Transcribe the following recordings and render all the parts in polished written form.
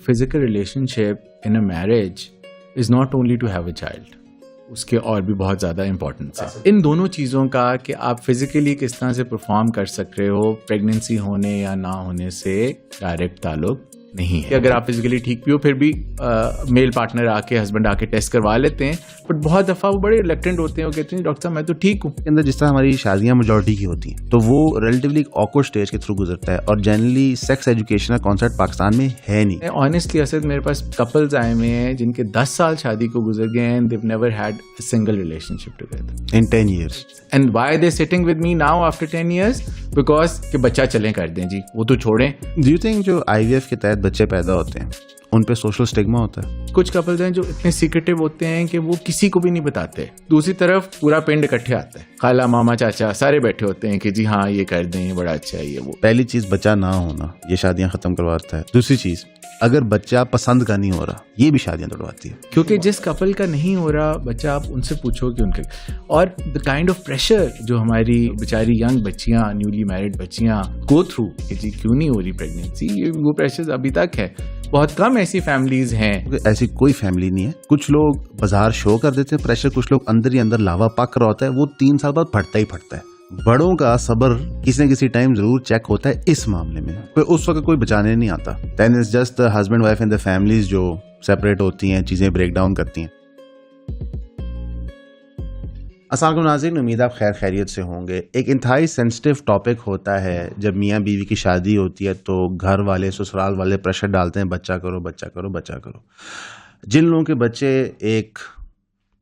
physical relationship in a marriage is not only to have a child. उसके और भी बहुत ज़्यादा इम्पोर्टेंस है इन दोनों चीज़ों का कि आप फिजिकली किस तरह से परफॉर्म कर सक रहे हो प्रेगनेंसी होने या ना होने से डायरेक्ट ताल्लुक नहीं है। अगर आप फिजिकली ठीक भी हो फिर भी मेल पार्टनर आके हस्बैंड आके टेस्ट करवा लेते हैं, बट बहुत दफ़ा वो बड़े रिलक्टेंट होते हैं, वो कहते हैं डॉक्टर साहब मैं तो ठीक हूँ। अंदर जिस तरह हमारी शादियाँ मेजॉरिटी की होती हैं तो वो रिलेटिवली एक ऑकवर्ड स्टेज के थ्रू गुजरता है और जनरली सेक्स एजुकेशन का कॉन्सेप्ट पाकिस्तान में है नहीं। ऑनेस्टली असद मेरे पास कपल्स आए हुए हैं जिनके 10 साल शादी को गुजर गए हैं, they've never had a single relationship together in 10 years. And why are they sitting with me now after 10 years? Because कि बच्चा चलें कर दें जी, वो तो छोड़ें। Do you think जो IVF के तहत बच्चे पैदा होते हैं उन पे सोशल स्टिग्मा होता है? कुछ कपल्स हैं जो इतने सीक्रेटिव होते हैं कि वो किसी को भी नहीं बताते। दूसरी तरफ पूरा पिंड इकट्ठे आता है, खाला मामा चाचा सारे बैठे होते हैं कि जी हाँ ये कर दें, बड़ा अच्छा है ये वो। पहली चीज बच्चा ना होना ये शादियां खत्म करवाता है। दूसरी चीज अगर बच्चा पसंद का नहीं हो रहा ये भी शादियां तोड़वाती है, क्योंकि जिस कपल का नहीं हो रहा बच्चा आप उनसे पूछो कि उनके और द काइंड ऑफ प्रेशर जो हमारी बेचारी यंग बच्चियां न्यूली मैरिड बच्चियां गो थ्रू कि जी क्यों नहीं हो रही प्रेगनेंसी, वो प्रेशर अभी तक है। बहुत कम ऐसी फैमिलीज हैं। ऐसी कोई फैमिली नहीं है। कुछ लोग बाजार शो कर देते हैं प्रेशर, कुछ लोग अंदर ही अंदर लावा पक रहा होता है, वो 3 साल बाद फटता ही फटता है। बड़ों का सब्र किसी न किसी टाइम जरूर चेक होता है इस मामले में, पर उस वक्त कोई बचाने नहीं आता। Then it's just the husband wife and the families जो सेपरेट होती हैं, चीजें ब्रेक डाउन करती हैं। अस्सलाम वालेकुम नाज़रीन, उम्मीद आप खैर खैरियत से होंगे। एक इंतहाई सेंसिटिव टॉपिक होता है जब मियाँ बीवी की शादी होती है तो घर वाले ससुराल वाले प्रेशर डालते हैं बच्चा करो बच्चा करो बच्चा करो। जिन लोगों के बच्चे एक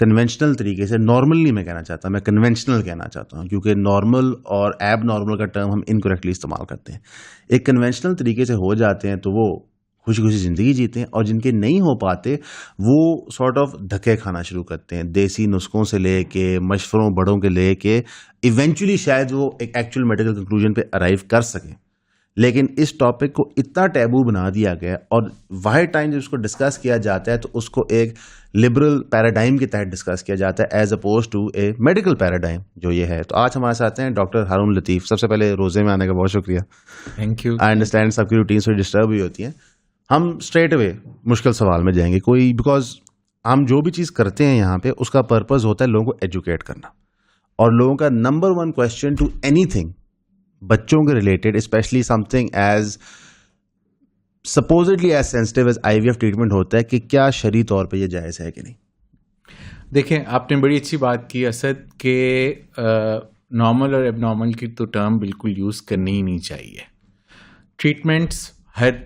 कन्वेंशनल तरीके से, नॉर्मली मैं कहना चाहता हूँ, मैं कन्वेंशनल कहना चाहता हूँ क्योंकि नॉर्मल और एब नॉर्मल का टर्म हम इनकरेक्टली इस्तेमाल करते हैं। एक कन्वेंशनल तरीके से हो जाते हैं तो वो खुशी खुशी ज़िंदगी जीते हैं, और जिनके नहीं हो पाते वो सॉर्ट ऑफ धक्के खाना शुरू करते हैं, देसी नुस्खों से ले के मशवरों बड़ों के ले के इवेंचुअली शायद वो एक एक्चुअल मेडिकल कंक्लूजन पे अराइव कर सकें। लेकिन इस टॉपिक को इतना टैबू बना दिया गया और वाहिद टाइम जब उसको डिस्कस किया जाता है तो उसको एक लिबरल पैराडाइम के तहत डिस्कस किया जाता है as opposed to a medical paradigm जो ये है। तो आज हमारे साथ हैं डॉक्टर हारून लतीफ़। सबसे पहले रोज़े में आने का बहुत शुक्रिया। Thank you. आई अंडरस्टैंड सबकी रूटीन से डिस्टर्ब हुई होती हैं। हम स्ट्रेट अवे मुश्किल सवाल में जाएंगे कोई, बिकॉज हम जो भी चीज़ करते हैं यहाँ पे उसका पर्पज़ होता है लोगों को एजुकेट करना, और लोगों का नंबर 1 क्वेश्चन टू एनीथिंग बच्चों के related, specially something as supposedly as sensitive as IVF treatment होता है कि क्या शरई तौर पे ये जायज़ है कि नहीं। देखें, आपने बड़ी अच्छी बात की असद के नॉर्मल और एबनॉर्मल की तो टर्म बिल्कुल यूज़ करनी ही नहीं चाहिए। ट्रीटमेंट्स हर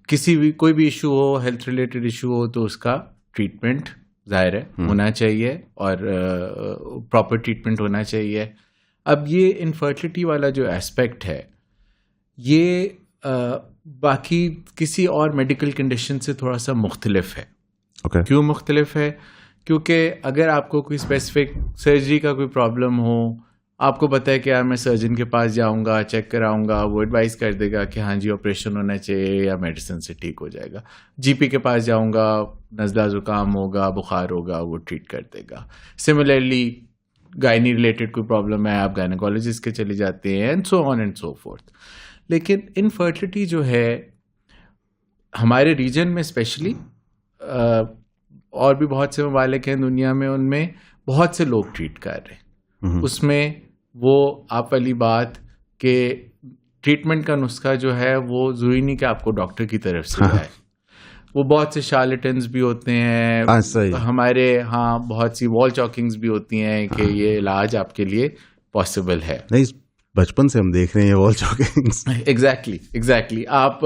किसी भी कोई भी इशू हो, हेल्थ रिलेटेड इशू हो तो उसका ट्रीटमेंट जाहिर है होना चाहिए और प्रॉपर ट्रीटमेंट होना चाहिए। अब ये इनफर्टिलिटी वाला जो एस्पेक्ट है ये बाकी किसी और मेडिकल कंडीशन से थोड़ा सा मुख्तलिफ है। Okay. क्यों मुख्तलिफ है? क्योंकि अगर आपको कोई स्पेसिफिक सर्जरी का कोई प्रॉब्लम हो, आपको पता है कि यार मैं सर्जन के पास जाऊंगा, चेक कराऊंगा, वो एडवाइस कर देगा कि हाँ जी ऑपरेशन होना चाहिए या मेडिसिन से ठीक हो जाएगा। GP के पास जाऊंगा, नज़ला ज़ुकाम होगा, बुखार होगा, वो ट्रीट कर देगा। सिमिलरली गायनी रिलेटेड कोई प्रॉब्लम है, आप गायनेकोलॉजिस्ट के चले जाते हैं, and so on and so fourth. लेकिन इनफर्टिलिटी जो है हमारे रीजन में स्पेशली, और भी बहुत से ममालिक हैं दुनिया में, उनमें बहुत से लोग ट्रीट कर रहे हैं। उसमें वो आप वाली बात कि ट्रीटमेंट का नुस्खा जो है वो ज़रूरी नहीं कि आपको डॉक्टर की तरफ से आए। वो बहुत से शार्लेटन्स भी होते हैं हमारे, हाँ बहुत सी वॉल चॉकिंग्स भी होती हैं कि ये इलाज आपके लिए पॉसिबल है। नहीं, बचपन से हम देख रहे हैं वॉल चॉकिंग्स। एग्जैक्टली। आप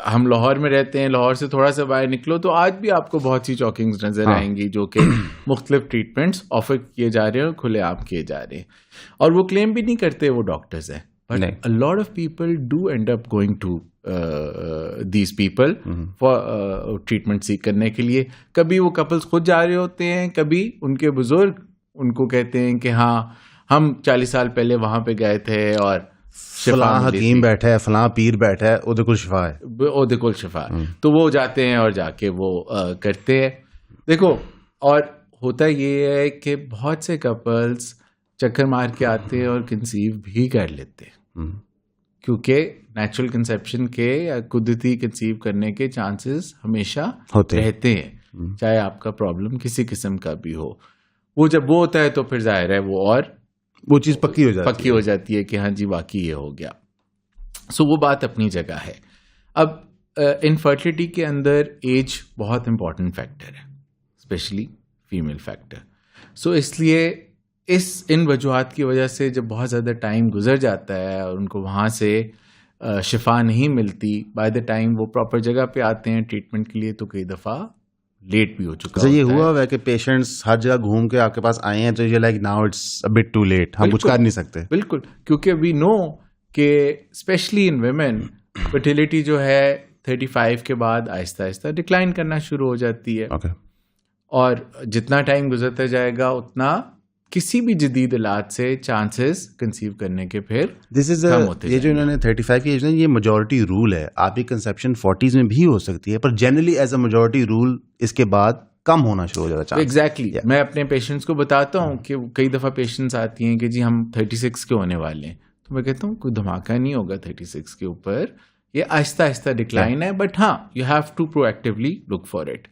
हम लाहौर में रहते हैं, लाहौर से थोड़ा सा बाहर निकलो तो आज भी आपको बहुत सी चॉकिंग्स नजर आएंगी जो कि मुख्तलिफ ट्रीटमेंट्स ऑफर किए जा रहे हैं और खुलेआम किए जा रहे हैं, और वो क्लेम भी नहीं करते वो डॉक्टर्स हैं, but a lot of people do end up going to these people for treatment seek करने के लिए। कभी वो कपल्स खुद जा रहे होते हैं, कभी उनके बुजुर्ग उनको कहते हैं कि हाँ हम 40 साल पहले वहां पे गए थे और फलां हकीम बैठा है, फलां पीर बैठा है, ओदे कुल शिफा है, ओदे कुल शिफा है। तो वो जाते हैं और जाके वो करते हैं। देखो, और होता ये है कि बहुत से कपल्स चक्कर मार के आते हैं और कंसीव भी कर लेते हैं। क्योंकि नेचुरल कंसेप्शन के या कुदरती कंसीव करने के चांसेस हमेशा होते हैं। रहते हैं, चाहे आपका प्रॉब्लम किसी किस्म का भी हो। वो जब वो होता है तो फिर जाहिर है वो चीज़ पक्की हो जाती है कि हाँ जी वाकई ये हो गया। सो वो बात अपनी जगह है। अब इनफर्टिलिटी के अंदर एज बहुत इंपॉर्टेंट फैक्टर है, स्पेशली फीमेल फैक्टर। सो इसलिए इन वजूहात की वजह से जब बहुत ज़्यादा टाइम गुजर जाता है और उनको वहाँ से शिफा नहीं मिलती, बाय द टाइम वो प्रॉपर जगह पे आते हैं ट्रीटमेंट के लिए तो कई दफ़ा लेट भी हो चुका ये होता हुआ है। हुआ है कि पेशेंट्स हर जगह घूम के आपके पास आए हैं तो ये like now it's a bit too late, हम कुछ बिल्कुल, कर नहीं सकते। बिल्कुल, क्योंकि वी नो कि स्पेशली इन वुमेन फर्टिलिटी जो है 35 के बाद आहिस्ता आहिस्ता डिक्लाइन करना शुरू हो जाती है। ओके। और जितना टाइम गुजरता जाएगा उतना किसी भी जदीद इलाज से चांसेस कंसीव करने के फिर दिस इज कम होते ये जो इन्होंने 35 की एज है, ये मेजॉरिटी रूल है। आपकी कंसेप्शन 40s में भी हो सकती है, पर generally as a majority rule इसके बाद कम होना शुरू हो जाता है। एग्जैक्टली मैं अपने पेशेंट्स को बताता हूँ कि कई दफ़ा पेशेंट्स आती हैं कि जी हम 36 के होने वाले हैं, तो मैं कहता हूँ कोई धमाका नहीं होगा 36 के ऊपर, ये आहिस्ता आहिस्ता डिक्लाइन है, बट हाँ you have to proactively look for it.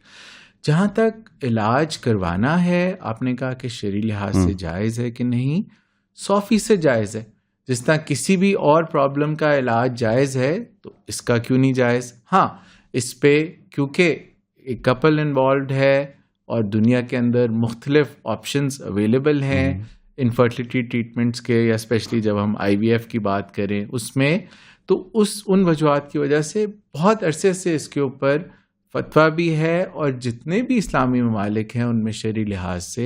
जहाँ तक इलाज करवाना है, आपने कहा कि शरीर लिहाज से जायज़ है कि नहीं, 100% जायज़ है। जिस तरह किसी भी और प्रॉब्लम का इलाज जायज़ है तो इसका क्यों नहीं जायज़। हाँ, इस पे क्योंकि एक कपल इन्वॉल्व है और दुनिया के अंदर मुख्तलिफ ऑप्शंस अवेलेबल हैं इनफर्टिलिटी ट्रीटमेंट्स के, या स्पेशली जब हम IVF की बात करें उसमें, तो उन वजूहात की वजह से बहुत अरसे से इसके ऊपर फतवा भी है और जितने भी इस्लामी ममालिक हैं उनमें शरई लिहाज से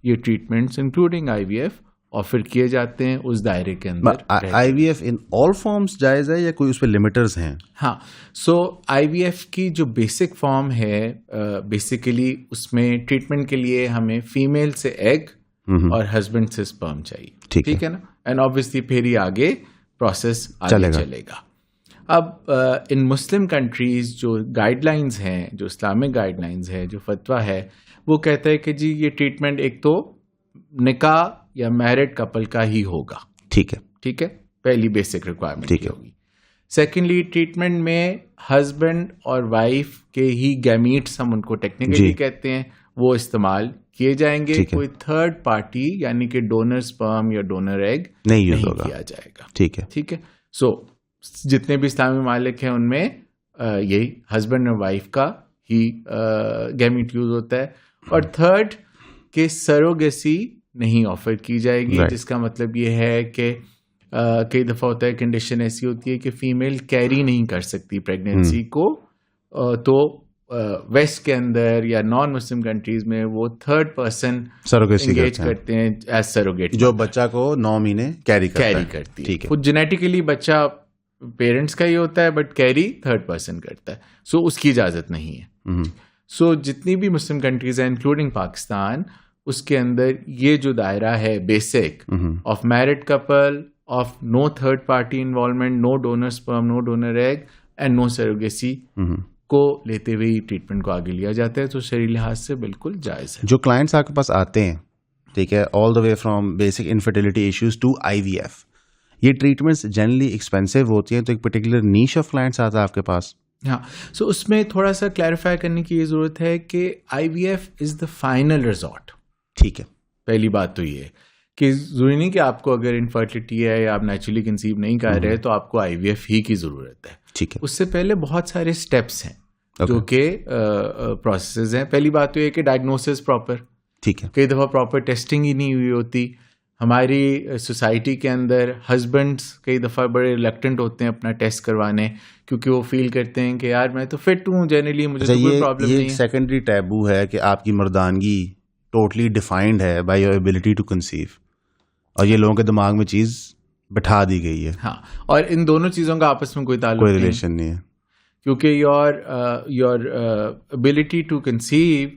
ये ट्रीटमेंट्स इंक्लूडिंग IVF ऑफर किए जाते हैं उस दायरे के अंदर। IVF इन ऑल फॉर्म्स जायज़ है या कोई उस पर लिमिटर्स हैं? हाँ, सो IVF की जो बेसिक फॉर्म है, बेसिकली उसमें ट्रीटमेंट के लिए हमें फीमेल से एग और हस्बैंड से स्पर्म चाहिए, ठीक है ना, एंड ऑब्वियसली फिर ही आगे प्रोसेस आगे चलेगा। अब इन मुस्लिम कंट्रीज जो गाइडलाइंस हैं, जो इस्लामिक गाइडलाइंस है, जो फतवा है, वो कहता है कि जी ये ट्रीटमेंट एक तो निकाह या मैरिड कपल का ही होगा, ठीक है, पहली बेसिक रिक्वायरमेंट ये होगी। सेकेंडली, ट्रीटमेंट में हस्बैंड और वाइफ के ही गैमीट्स, हम उनको टेक्निकली कहते हैं, वो इस्तेमाल किए जाएंगे। कोई थर्ड पार्टी यानी कि डोनर स्पर्म या डोनर एग नहीं किया जाएगा, ठीक है। सो जितने भी इस्लामी मालिक हैं उनमें यही हस्बैंड और वाइफ का ही गैमीट यूज होता है। और थर्ड के सरोगेसी नहीं ऑफर की जाएगी, जिसका मतलब ये है कि कई दफ़ा होता है कंडीशन ऐसी होती है कि फीमेल कैरी नहीं कर सकती प्रेगनेंसी को, तो वेस्ट के अंदर या नॉन मुस्लिम कंट्रीज में वो थर्ड पर्सन एंगेज करते हैं एज सरोगेट, जो बच्चा को 9 महीने कैरी करती है। खुद जेनेटिकली बच्चा पेरेंट्स का ही होता है बट कैरी थर्ड पर्सन करता है, सो उसकी इजाजत नहीं है। सो जितनी भी मुस्लिम कंट्रीज हैं इंक्लूडिंग पाकिस्तान, उसके अंदर ये जो दायरा है basic of married couple, of no third party involvement, no donor sperm, no donor egg and no surrogacy को लेते हुए ट्रीटमेंट को आगे लिया जाता है, तो शरीर लिहाज से बिल्कुल जायज़ है। जो क्लाइंट्स आपके पास आते हैं, ठीक है, all the way from basic infertility issues to IVF, ये ट्रीटमेंट्स जनरली एक्सपेंसिव होती हैं, तो एक पर्टिकुलर नीश ऑफ क्लाइंट्स आता है आपके पास? हाँ, सो उसमें थोड़ा सा क्लैरिफाई करने की ये ज़रूरत है कि IVF is the final resort, ठीक है। पहली बात तो ये है कि ज़रूरी नहीं कि आपको अगर इनफर्टिलिटी है या आप नेचुरली कंसीव नहीं कर रहे तो आपको IVF ही की ज़रूरत है, ठीक है। उससे पहले बहुत सारे स्टेप्स हैं जो कि प्रोसेस हैं। पहली बात तो ये कि डायग्नोसिस प्रॉपर, ठीक है, कई दफ़ा प्रॉपर टेस्टिंग ही नहीं हुई होती। हमारी सोसाइटी के अंदर हस्बैंड्स कई दफ़ा बड़े रिलक्टेंट होते हैं अपना टेस्ट करवाने, क्योंकि वो फील करते हैं कि यार मैं तो फिट हूँ जनरली, मुझे तो कोई प्रॉब्लम नहीं है। ये सेकेंडरी टैबू है कि आपकी मर्दानगी टोटली डिफाइंड है by your ability to conceive, और ये लोगों के दिमाग में चीज़ बिठा दी गई है। हाँ, और इन दोनों चीज़ों का आपस में कोई ताल्लुक कोई रिलेशन नहीं है, क्योंकि your ability to conceive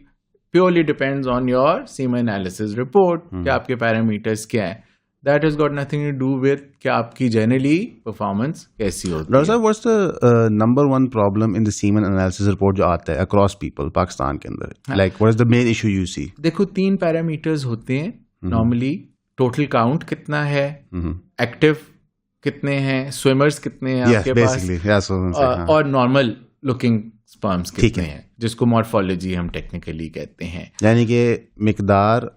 purely depends on your semen analysis report कि आपके पैरामीटर्स क्या हैं। That has got nothing to do with कि आपकी जनरली परफॉर्मेंस कैसी होती है। डॉक्टर साहब, what's the number 1 problem in the semen analysis report जो आता है अक्रॉस पीपल पाकिस्तान के अंदर, like what is the main issue you see? देखो, 3 पैरामीटर्स होते हैं नॉर्मली। टोटल काउंट कितना है, एक्टिव कितने हैं, स्विमर्स कितने हैं आपके पास, और नॉर्मल लुकिंग स्पर्म्स कितने हैं, जिसको मॉर्फोलॉजी हम टेक्निकली कहते हैं। यानी कि मिकदार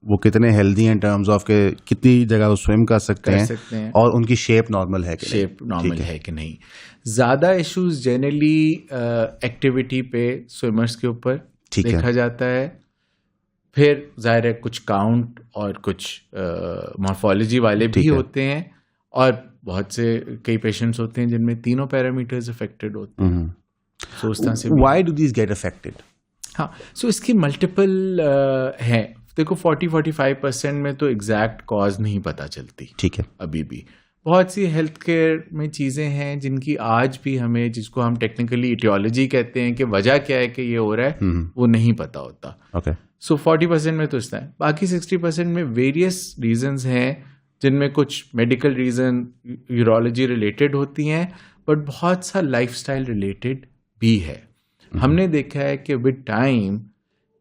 वो कितने हेल्दी हैं इन टर्म्स ऑफ के कितनी जगह वो स्विम कर सकते हैं और उनकी शेप नॉर्मल है कि शेप नॉर्मल है कि नहीं। ज़्यादा इश्यूज जनरली एक्टिविटी पे स्विमर्स के ऊपर देखा जाता है। फिर जाहिर है कुछ काउंट और कुछ मॉर्फोलॉजी वाले भी होते हैं, और बहुत से कई पेशेंट्स होते हैं जिनमें तीनों पैरामीटर्स अफेक्टेड होते हैं। सो उस तरह से why do these get affected? हाँ, सो इसकी मल्टीपल हैं। देखो 40-45% में तो एग्जैक्ट कॉज नहीं पता चलती, ठीक है। अभी भी बहुत सी हेल्थ केयर में चीज़ें हैं जिनकी आज भी हमें, जिसको हम टेक्निकली इटियोलॉजी कहते हैं कि वजह क्या है कि ये हो रहा है, वो नहीं पता होता। ओके, सो 40% में तो इतना है। बाकी 60% में वेरियस रीजंस हैं, जिनमें कुछ मेडिकल रीजन यूरोलॉजी रिलेटेड होती हैं, बट बहुत सा लाइफस्टाइल रिलेटेड भी है। हमने देखा है कि विद टाइम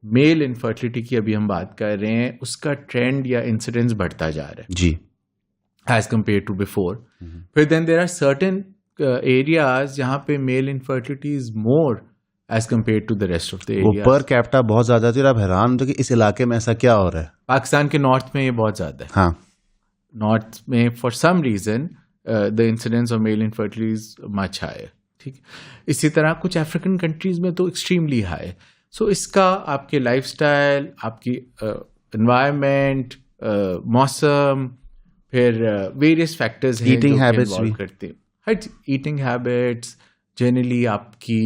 मेल इनफर्टिलिटी की अभी हम बात कर रहे हैं, उसका ट्रेंड या इंसिडेंस बढ़ता जा रहा है जी, एज कम्पेयर टू बिफोर। फिर then there are certain areas जहाँ पे male infertility is more as compare to the rest of the area. Per capita बहुत ज्यादा थी, आप हैरान होते कि इस इलाके में ऐसा क्या हो रहा है। पाकिस्तान के नॉर्थ में ये बहुत ज्यादा है। हाँ, नॉर्थ में for some reason the incidence of male infertility is much higher. ठीक, इसी तरह कुछ अफ्रीकन कंट्रीज में तो एक्सट्रीमली हाई। सो इसका आपके लाइफस्टाइल, आपकी एनवायरनमेंट, मौसम, फिर वेरियस फैक्टर्स हैं, ईटिंग हैबिट्स भी करते हैं। हर ईटिंग हैबिट्स जनरली आपकी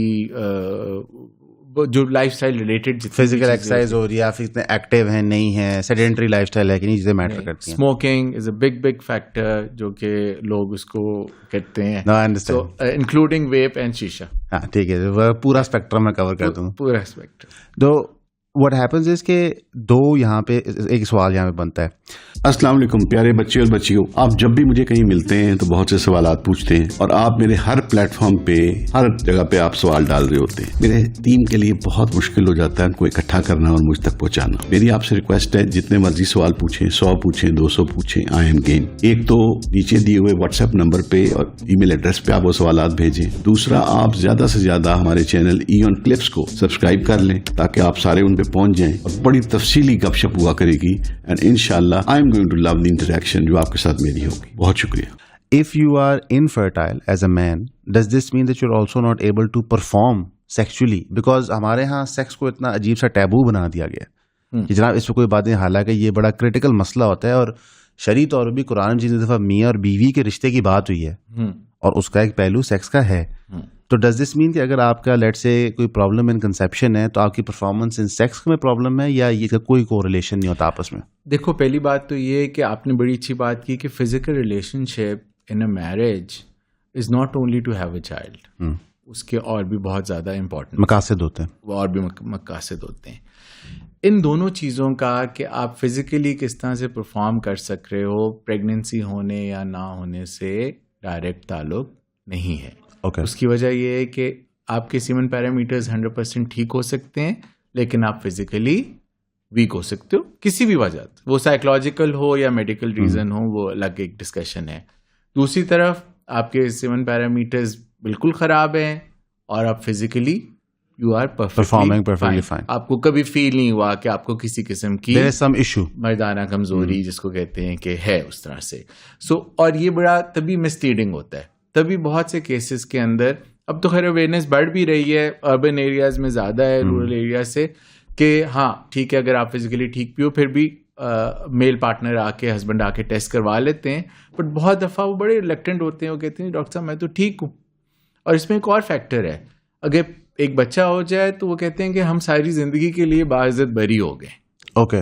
जो लाइफस्टाइल रिलेटेड, फिजिकल एक्सरसाइज हो रही है, आप इतने एक्टिव हैं नहीं है, सेडेंटरी लाइफस्टाइल है कि नहीं, चीजें मैटर करती हैं। Smoking is a big factor, जो कि लोग उसको कहते हैं, no I understand, including vape and shisha. हाँ ठीक है, वह पूरा स्पेक्ट्रम में कवर कर दूंगा, पूरा स्पेक्ट्रम। तो व्हाट हैपेंस इज के दो यहाँ पे एक सवाल यहाँ पे बनता है। अस्सलाम वालेकुम प्यारे बच्चे और बच्चियों, आप जब भी मुझे कहीं मिलते हैं तो बहुत से सवालात पूछते हैं, और आप मेरे हर प्लेटफॉर्म पे, हर जगह पे आप सवाल डाल रहे होते हैं। मेरे टीम के लिए बहुत मुश्किल हो जाता है उनको इकट्ठा करना और मुझ तक पहुंचाना। मेरी आपसे रिक्वेस्ट है, जितने मर्जी सवाल पूछें, 100 पूछें, 200 पूछें, आई एम गेम। एक तो नीचे दिए हुए व्हाट्सएप नंबर पे और ईमेल एड्रेस पे आप वो सवालात भेजें। दूसरा, आप ज्यादा से ज्यादा हमारे चैनल ईऑन क्लिप्स को सब्सक्राइब कर लें ताकि आप सारे उन पे पहुंच जाएं, और बड़ी तफसीली गपशप हुआ करेगी, एंड इंशाल्लाह I am going to love the interaction जो आपके साथ मेरी होगी। बहुत शुक्रिया। If you are infertile as a man, does this mean that you're also not able to perform sexually? Because हमारे यहाँ सेक्स को इतना अजीब सा टैबू बना दिया गया है कि जनाब इस पर कोई बात नहीं, हालांकि ये बड़ा क्रिटिकल मसला होता है, और शरई तौर पर भी कुरान में जिस दफ़ा मियाँ और बीवी के रिश्ते की बात हुई है और उसका एक पहलू सेक्स का है, तो डज दिस मीन कि अगर आपका लेट से कोई प्रॉब्लम इन कंसेप्शन है तो आपकी परफॉर्मेंस इन सेक्स में प्रॉब्लम है, या ये कोई कोरिलेशन नहीं होता आपस में? देखो, पहली बात तो ये है कि आपने बड़ी अच्छी बात की कि physical relationship in a marriage is not only to have a child, उसके और भी बहुत ज़्यादा इंपॉर्टेंट मकासद होते हैं, और भी मकासद होते हैं। इन दोनों चीज़ों का कि आप फिजिकली किस तरह से परफॉर्म कर सक रहे हो, प्रेगनेंसी होने या ना होने से डायरेक्ट ताल्लुक नहीं है। Okay. उसकी वजह यह है कि आपके सीमन पैरामीटर्स 100% ठीक हो सकते हैं, लेकिन आप फिजिकली वीक हो सकते हो किसी भी वजह, वो साइकोलॉजिकल हो या मेडिकल रीजन हो, वो अलग एक डिस्कशन है। दूसरी तरफ आपके सीमन पैरामीटर्स बिल्कुल खराब हैं और आप physically you are performing perfectly fine, आपको कभी फील नहीं हुआ कि आपको किसी किस्म की देयर इज सम इशू, मर्दाना कमजोरी जिसको कहते हैं कि है उस तरह से। और ये बड़ा तभी मिसलीडिंग होता है, तभी बहुत से केसेस के अंदर, अब तो खैर अवेयरनेस बढ़ भी रही है, अर्बन एरियाज में ज़्यादा है रूरल एरिया से, कि हाँ ठीक है, अगर आप फिजिकली ठीक भी हो फिर भी मेल पार्टनर आके, हस्बैंड आके टेस्ट करवा लेते हैं, बट बहुत दफ़ा वो बड़े रिलक्टेंट होते हैं, वो कहते हैं डॉक्टर साहब मैं तो ठीक हूँ। और इसमें एक और फैक्टर है, अगर एक बच्चा हो जाए तो वो कहते हैं कि हम सारी ज़िंदगी के लिए बाइज्जत बरी हो गए। ओके,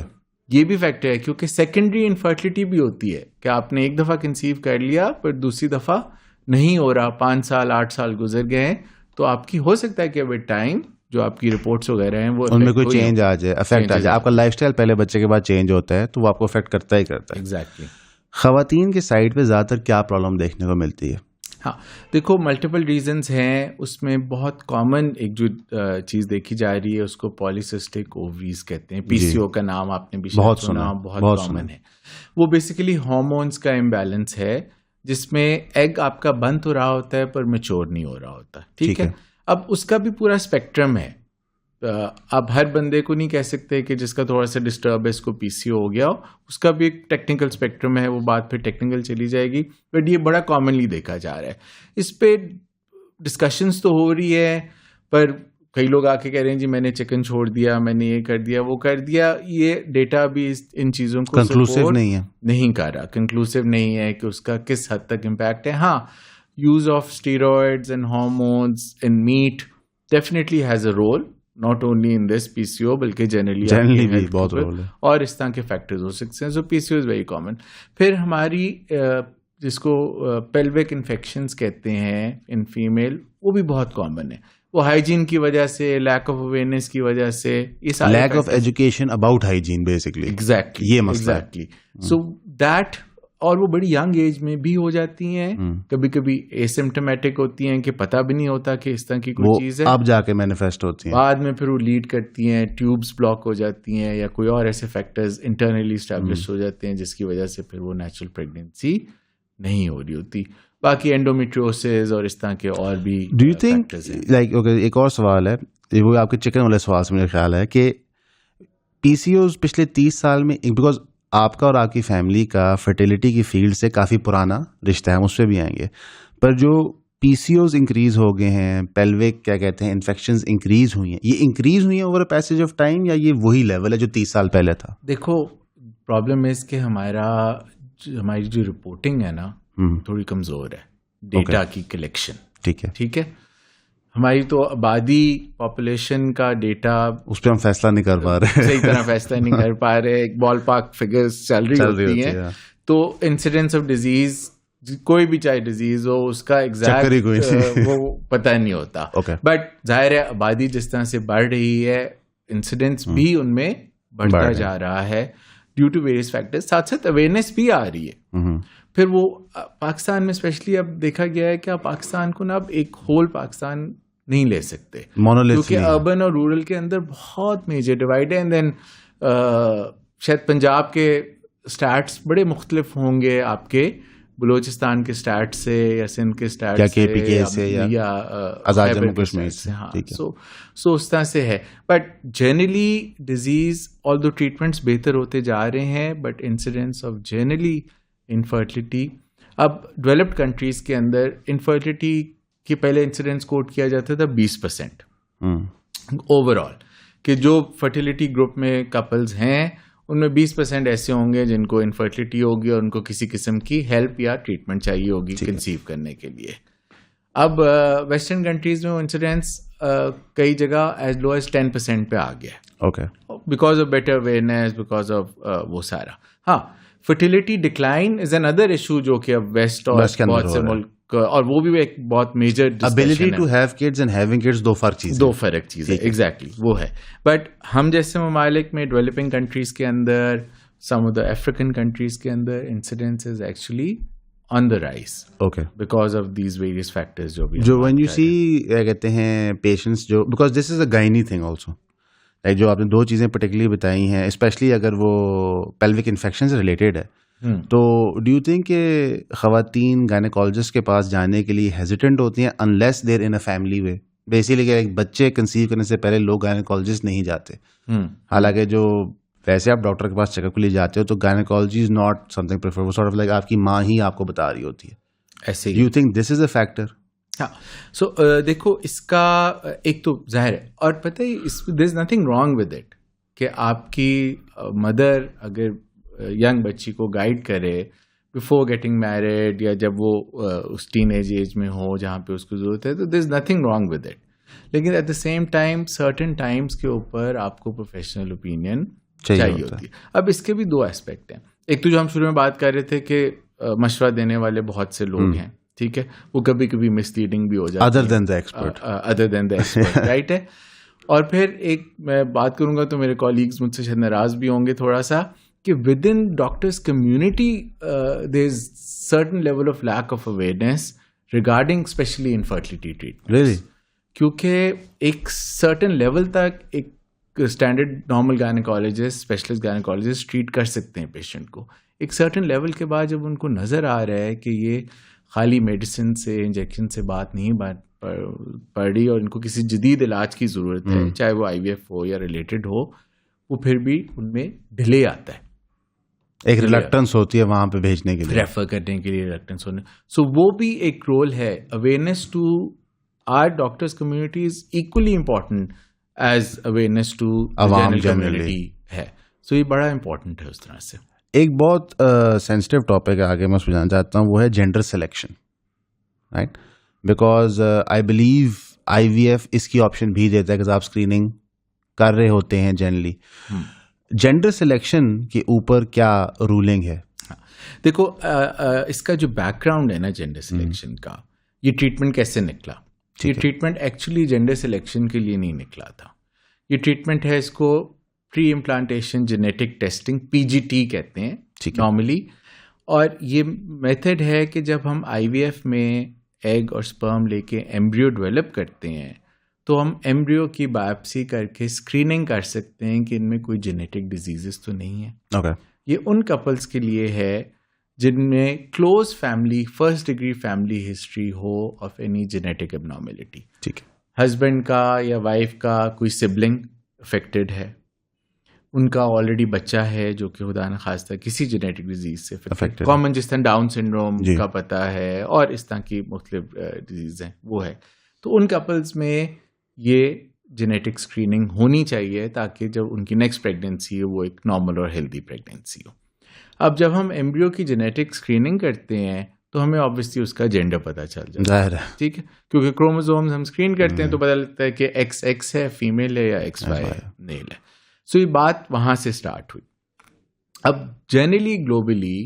ये भी फैक्टर है, क्योंकि सेकेंडरी इनफर्टिलिटी भी होती है कि आपने एक दफ़ा कंसीव कर लिया पर दूसरी दफ़ा नहीं हो रहा, 5 साल 8 साल गुजर गए हैं, तो आपकी हो सकता है कि विद टाइम जो आपकी रिपोर्ट्स वगैरह हैं वो उनमें कोई चेंज आ जाए, अफेक्ट आ जाए। आपका लाइफस्टाइल पहले बच्चे के बाद चेंज होता है तो वो आपको अफेक्ट करता ही करता है। एग्जैक्टली। खवातीन के साइड पे ज़्यादातर क्या प्रॉब्लम देखने को मिलती है? हाँ, देखो मल्टीपल रीजंस हैं, उसमें बहुत कॉमन एक जो चीज़ देखी जा रही है उसको पॉलीसिस्टिक ओवरीज कहते हैं, पीसीओ का नाम आपने भी बहुत सुना, बहुत कॉमन है। वो बेसिकली हार्मोन्स का इम्बैलेंस है, जिसमें एग आपका बंद हो रहा होता है पर मैच्योर नहीं हो रहा होता, ठीक ठीक है। है। अब उसका भी पूरा स्पेक्ट्रम है। आप हर बंदे को नहीं कह सकते कि जिसका थोड़ा सा डिस्टर्ब है इसको पीसीओ हो गया हो, उसका भी एक टेक्निकल स्पेक्ट्रम है, वो बात फिर टेक्निकल चली जाएगी, बट ये बड़ा कॉमनली देखा जा रहा है। इस पे डिस्कशंस तो हो रही है, पर कई लोग आके कह रहे हैं जी मैंने चिकन छोड़ दिया, मैंने ये कर दिया, वो कर दिया। ये डेटा भी इन चीज़ों को कंक्लूसिव support नहीं है। कर रहा, कंक्लूसिव नहीं है कि उसका किस हद तक इम्पैक्ट है। हाँ, use of steroids and hormones in meat definitely has a role, not only in this PCO बल्कि जनरली भी बहुत रोल है। और इस तरह के फैक्टर्स हो सकते हैं। सो पीसीओ इज वेरी कॉमन। फिर हमारी जिसको पेल्विक इन्फेक्शंस कहते हैं इन फीमेल, वो भी बहुत कॉमन है। वो हाइजीन की वजह से, लैक ऑफ अवेयरनेस की वजह से, ये सारे lack of education about hygiene basically, exactly ये मसला है। एग्जैक्टली। सो दैट, और वो बड़ी यंग एज में भी हो जाती हैं, कभी कभी एसिम्प्टोमेटिक होती हैं कि पता भी नहीं होता कि इस तरह की कोई चीज़ है, अब जाके मैनिफेस्ट होती हैं, बाद में फिर वो लीड करती हैं, ट्यूब्स ब्लॉक हो जाती हैं या कोई और ऐसे फैक्टर्स इंटरनली स्टैब्लिश हो जाते हैं जिसकी वजह से फिर वो नेचुरल प्रेगनेंसी नहीं हो रही होती। बाकी एंडोमेट्रियोसिस और इस तरह के और भी डू यू थिंक factors हैं। लाइक ओके, एक और सवाल है, वो आपके चिकन वाले सवाल से मुझे ख्याल है कि पीसीओज पिछले 30 साल में, बिकॉज आपका और आपकी फैमिली का फर्टिलिटी की फील्ड से काफ़ी पुराना रिश्ता है, हम उस पर भी आएंगे, पर जो पीसीओज इंक्रीज हो गए हैं, पेल्विक क्या कहते हैं इन्फेक्शंस इंक्रीज हुई हैं, ये इंक्रीज हुई हैं over a passage of time या ये वही लेवल है जो 30 साल पहले था? देखो, प्रॉब्लम है कि हमारी जो रिपोर्टिंग है ना थोड़ी कमजोर है, डेटा की कलेक्शन, ठीक है। हमारी तो आबादी पॉपुलेशन का डेटा, उस पर हम फैसला नहीं कर पा रहे, सही तरह फैसला नहीं कर पा रहे, एक बॉल पार्क फिगर्स चल रही होती हैं। तो इंसिडेंस ऑफ डिजीज, कोई भी चाहे डिजीज हो, उसका एग्जैक्ट वो पता नहीं होता। बट जाहिर है आबादी जिस तरह से बढ़ रही है, इंसिडेंस भी उनमें बढ़ता जा रहा है ड्यू टू वेरियस फैक्टर्स। साथ साथ अवेयरनेस भी आ रही है। फिर वो पाकिस्तान में स्पेशली अब देखा गया है कि आप पाकिस्तान को ना अब एक होल पाकिस्तान नहीं ले सकते, क्योंकि अर्बन और रूरल के अंदर बहुत मेजर डिवाइड है। एंड देन शायद पंजाब के स्टैट्स बड़े मुख्तलिफ होंगे आपके बलूचिस्तान के स्टैट से या सिंध के स्टैट से या आजाद जम्मू कश्मीर से। हाँ, सो उस तरह से है। But generally disease although treatments बेहतर होते जा रहे हैं, but incidence of generally infertility, अब डेवलप्ड कंट्रीज के अंदर इनफर्टिलिटी की पहले इंसिडेंस कोट किया जाता था 20% ओवरऑल, कि जो फर्टिलिटी ग्रुप में कपल्स हैं उनमें 20% ऐसे होंगे जिनको इनफर्टिलिटी होगी और उनको किसी किस्म की हेल्प या ट्रीटमेंट चाहिए होगी कंसीव करने के लिए। अब वेस्टर्न कंट्रीज में इंसिडेंस कई जगह एज लो एज 10% पे आ गया, because of better awareness, because of वो सारा। हाँ, fertility decline is another issue जो कि अब वेस्ट और बहुत से मुल्क, और वो भी एक बहुत major ability to have kids and having kids दो फर्क चीज है एग्जैक्टली वो है। बट हम जैसे ममालिक में, डेवलपिंग कंट्रीज के अंदर, सम ऑफ द अफ्रीकन कंट्रीज के अंदर incidence is actually on the rise, because of these various factors जो व्हेन यू सी क्या कहते हैं पेशेंट्स, जो because this is a gynae thing also, like जो आपने दो चीज़ें पर्टिकुलरली बताई हैं, स्पेशली अगर वो पेल्विक इन्फेक्शन से रिलेटेड है, तो डू यू थिंक कि ख़वातीन गायनेकोलॉजिस्ट के पास जाने के लिए हेजिटेंट होती हैं unless they're in a family way? Basically एक बच्चे कंसीव करने से पहले लोग गायनेकोलॉजिस्ट नहीं जाते, हालांकि जो वैसे आप डॉक्टर के पास चेकअप के लिए जाते हो तो gynaecology is not something prefer, वो सॉर्ट ऑफ लाइक आपकी माँ ही आपको बता रही होती है ऐसे। Do you think this is a factor? हाँ, सो देखो, इसका एक तो जाहिर है, और पता है there is nothing wrong with it कि आपकी मदर अगर यंग बच्ची को गाइड करे बिफोर गेटिंग मैरिड, या जब वो उस टीनेज एज में हो जहाँ पे उसको जरूरत है, तो there is nothing wrong with it. लेकिन at the same time certain times के ऊपर आपको प्रोफेशनल ओपिनियन चाहिए होती है। अब इसके भी दो एस्पेक्ट हैं। एक तो जो हम शुरू में बात कर रहे थे कि मशवरा देने वाले बहुत से लोग हैं, ठीक है, वो कभी कभी मिसलीडिंग भी हो जाता है, other than the expert right है। और फिर एक मैं बात करूंगा तो मेरे कॉलीग्स मुझसे शायद नाराज भी होंगे थोड़ा सा, कि within doctors community there is certain level of lack of awareness regarding specially infertility treatment, क्योंकि एक सर्टेन लेवल तक एक standard normal gynaecologist, specialist gynaecologist treat कर सकते हैं पेशेंट को। एक सर्टेन लेवल के बाद जब उनको नज़र आ रहा है कि ये खाली मेडिसिन से, इंजेक्शन से बात नहीं पड़ रही और इनको किसी जदीद इलाज की ज़रूरत है, चाहे वो IVF हो या रिलेटेड हो, वो फिर भी उनमें डिले आता है, एक रिलक्टेंस होती है वहां पे भेजने के लिए, रेफर करने के लिए रिलक्टेंस होने। सो वो भी एक रोल है। Awareness to our doctors community is equally important as awareness to अवाम कम्युनिटी है। सो ये बड़ा इम्पोर्टेंट है उस तरह से। एक बहुत सेंसिटिव टॉपिक है, आगे मैं उसमें जानना चाहता हूँ, वो है gender selection, right? Because I believe IVF इसकी ऑप्शन भी देता है कि आप स्क्रीनिंग कर रहे होते हैं जनरली। जेंडर सिलेक्शन के ऊपर क्या रूलिंग है? देखो इसका जो बैकग्राउंड है ना जेंडर सिलेक्शन का, ये ट्रीटमेंट कैसे निकला? ये ट्रीटमेंट एक्चुअली जेंडर सिलेक्शन के लिए नहीं निकला था। ये ट्रीटमेंट है, इसको pre implantation genetic testing, PGT कहते हैं नॉर्मली। और ये मेथड है कि जब हम IVF में एग और स्पर्म लेके एम्ब्रियो डेवलप करते हैं तो हम एम्ब्रियो की बायोप्सी करके स्क्रीनिंग कर सकते हैं कि इनमें कोई जेनेटिक डिजीजेस तो नहीं है। Okay. ये उन कपल्स के लिए है जिनमें close family, first degree family history हो ऑफ एनी जेनेटिक एबनॉर्मेलिटी। ठीक है, हस्बैंड का या वाइफ का कोई सिबलिंग अफेक्टेड है, उनका ऑलरेडी बच्चा है जो कि खुदा न खास्ता किसी जेनेटिक डिजीज से अफेक्टेड, कॉमन जिस तरह डाउन सिंड्रोम का पता है और इस तरह की मुख्तलिफ डिजीज हैं वो है, तो उन कपल्स में ये जेनेटिक स्क्रीनिंग होनी चाहिए ताकि जब उनकी नेक्स्ट प्रेगनेंसी हो वो एक नॉर्मल और हेल्दी प्रेगनेंसी हो। अब जब हम एम्ब्रियो की जेनेटिक स्क्रीनिंग करते हैं तो हमें ऑब्वियसली उसका जेंडर पता चल जाता है, ठीक है, क्योंकि क्रोमोसोम्स हम स्क्रीन करते हैं तो पता लगता है कि XX है फीमेल है या XY मेल है। सो ये बात वहां से स्टार्ट हुई। अब generally globally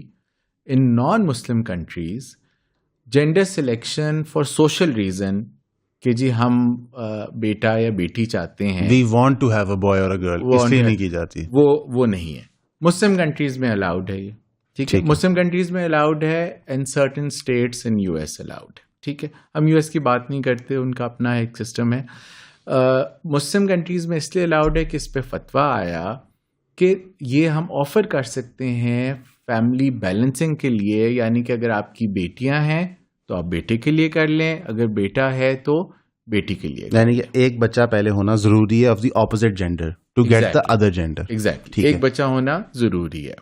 in non Muslim countries gender selection for social reason कि जी हम बेटा या बेटी चाहते हैं, we want to have a boy और अ गर्ल, इसलिए नहीं की जाती, वो नहीं है। मुस्लिम कंट्रीज में अलाउड है ये, ठीक है, मुस्लिम कंट्रीज में अलाउड है and certain states in US allowed है, ठीक है। हम US की बात नहीं करते, उनका अपना एक सिस्टम है। मुस्लिम कंट्रीज में इसलिए अलाउड है कि इस पे फतवा आया कि ये हम ऑफर कर सकते हैं फैमिली बैलेंसिंग के लिए, यानी कि अगर आपकी बेटियां हैं तो आप बेटे के लिए कर लें, अगर बेटा है तो बेटी के लिए, यानी कि एक बच्चा पहले होना जरूरी है of the opposite gender to get the other gender. Exactly, एक बच्चा होना जरूरी है।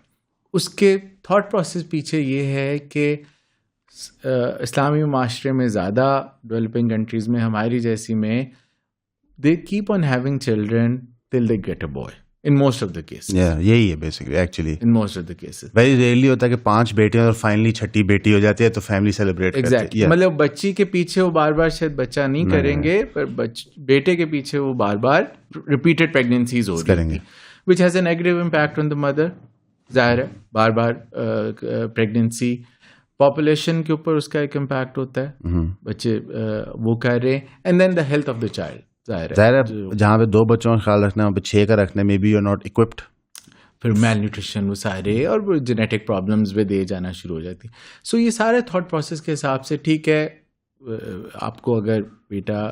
उसके थॉट प्रोसेस पीछे ये है कि इस्लामी माशरे में ज़्यादा डेवलपिंग कंट्रीज में, हमारी जैसी में, they keep on having children till they get a boy in most of the cases. यही है basically, actually in most of the cases. Very rarely होता है कि 5 बेटियां और फाइनली छठी बेटी हो जाती है तो फैमिली सेलिब्रेट करती है। मतलब बच्ची के पीछे वो बार बार शायद बच्चा नहीं करेंगे, पर बेटे के पीछे वो बार बार रिपीटेड प्रेगनेंसीज हो रही है, which has a negative impact on the mother. जाहिर है बार बार प्रेगनेंसी पॉपुलेशन के ऊपर उसका एक इम्पैक्ट होता है, बच्चे वो कर रहे हैं, and then the health of the child. जाहिर है जहाँ पे 2 बच्चों का ख्याल रखना है वहाँ पे 6 का रखना, maybe you are not equipped, फिर मेल न्यूट्रिशन वो सारे और वो जेनेटिक प्रॉब्लम्स में दे जाना शुरू हो जाती। सो ये सारे थॉट प्रोसेस के हिसाब से ठीक है, आपको अगर बेटा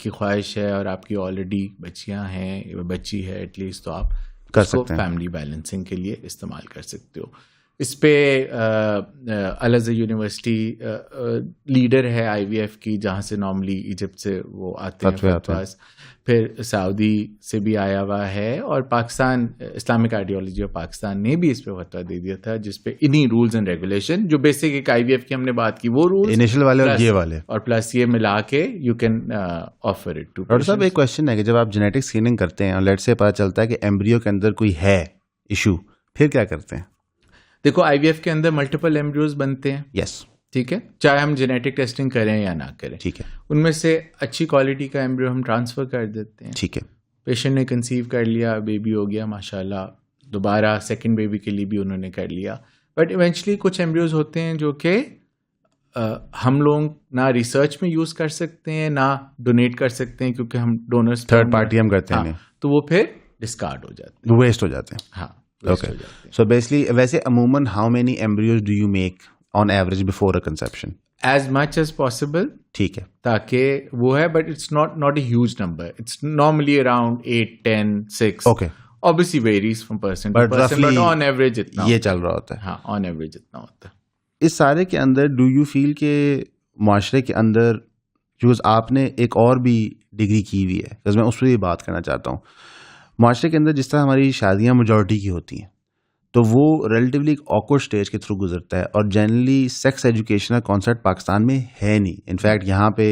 की ख्वाहिश है और आपकी ऑलरेडी बच्चियां हैं, बच्ची है एटलीस्ट, तो आप कर सकते हैं, फैमिली बैलेंसिंग के लिए इस्तेमाल कर सकते हो। इस पे अल अज़हर यूनिवर्सिटी लीडर है IVF की, जहाँ से नॉर्मली इजिप्ट से वो आते हैं फतवास, फिर सऊदी से भी आया हुआ है, और Pakistan Islamic ideology of Pakistan ने भी इस पे फतवा दे दिया था, जिसपे इन्हीं रूल्स एंड रेगुलेशन जो बेसिक एक IVF की हमने बात की वो रूल्स इनिशियल वाले और ये वाले, और प्लस ये मिला के you can offer it too. और साहब एक क्वेश्चन है कि जब आप जेनेटिक स्क्रीनिंग करते हैं और लेट से पता चलता है कि एम्ब्रियो के अंदर कोई है इशू, फिर क्या करते हैं? देखो IVF के अंदर मल्टीपल एम्ब्रियोज बनते हैं, यस, ठीक है, चाहे हम जेनेटिक टेस्टिंग करें या ना करें, ठीक है। उनमें से अच्छी क्वालिटी का एम्ब्रियो हम ट्रांसफर कर देते हैं, ठीक है। पेशेंट ने कंसीव कर लिया, बेबी हो गया माशाल्लाह, दोबारा सेकंड बेबी के लिए भी उन्होंने कर लिया, बट इवेंचुअली कुछ एम्ब्रियोज होते हैं जो कि हम लोग ना रिसर्च में यूज कर सकते हैं ना डोनेट कर सकते हैं, क्योंकि हम डोनर्स थर्ड पार्टी हम करते हैं, तो वो फिर डिस्कार्ड हो जाते हैं, वेस्ट हो जाते हैं। हाँ, ओके, सो बेसिकली वैसे अमूमन how many embryos do you make on average before a conception? As much as possible, ठीक है, ताकि वो है, but it's not a huge number, it's normally around 8, 10, 6। Okay, obviously varies from person to But person, roughly but on average इतना ये होता चल रहा होता है. है. हाँ, ऑन एवरेज इतना होता है. इस सारे के अंदर डू यू फील के माशरे के अंदर, क्योंकि आपने एक और भी डिग्री की हुई है, बिकॉज मैं उस पर भी बात करना चाहता हूँ, माशरे के अंदर जिस तरह हमारी शादियाँ मेजॉरिटी की होती हैं तो वो रिलेटिवली एक ऑकवर्ड स्टेज के थ्रू गुजरता है, और जनरली सेक्स एजुकेशन का कॉन्सेप्ट पाकिस्तान में है नहीं. इनफैक्ट यहाँ पे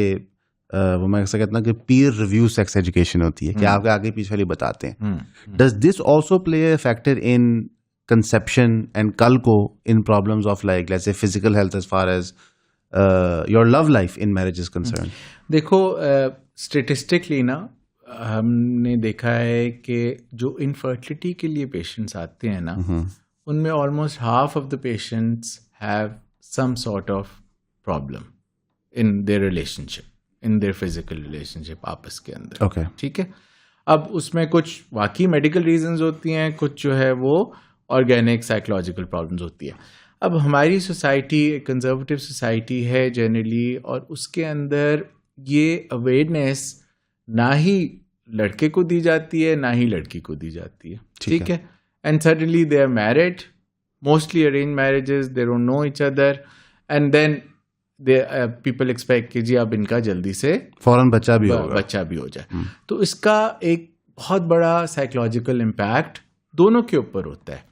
वो मैं ऐसा कहता हूँ कि पीयर रिव्यू सेक्स एजुकेशन होती है कि आपके आगे पीछे वाली बताते हैं. Does this also play a factor in conception and कल को in problems of like let's say physical health as far as your love life in marriage is concern? देखो, स्टेटिस्टिकली ना हमने देखा है कि जो इनफर्टिलिटी के लिए पेशेंट्स आते हैं ना, उनमें almost half of the patients have some sort of problem in their relationship, in their physical relationship आपस के अंदर. ओके, ठीक है. अब उसमें कुछ वाकई मेडिकल रीजंस होती हैं, कुछ जो है वो ऑर्गेनिक साइकोलॉजिकल प्रॉब्लम्स होती है. अब हमारी सोसाइटी एक कंजर्वेटिव सोसाइटी है जनरली, और उसके अंदर ये अवेयरनेस ना ही लड़के को दी जाती है ना ही लड़की को दी जाती है. ठीक है. And suddenly they are married, mostly arrange marriages, they don't know each other, and then people expect कि जी अब इनका जल्दी से फौरन बच्चा भी हो जाए. तो इसका एक बहुत बड़ा साइकोलॉजिकल इम्पैक्ट दोनों के ऊपर होता है,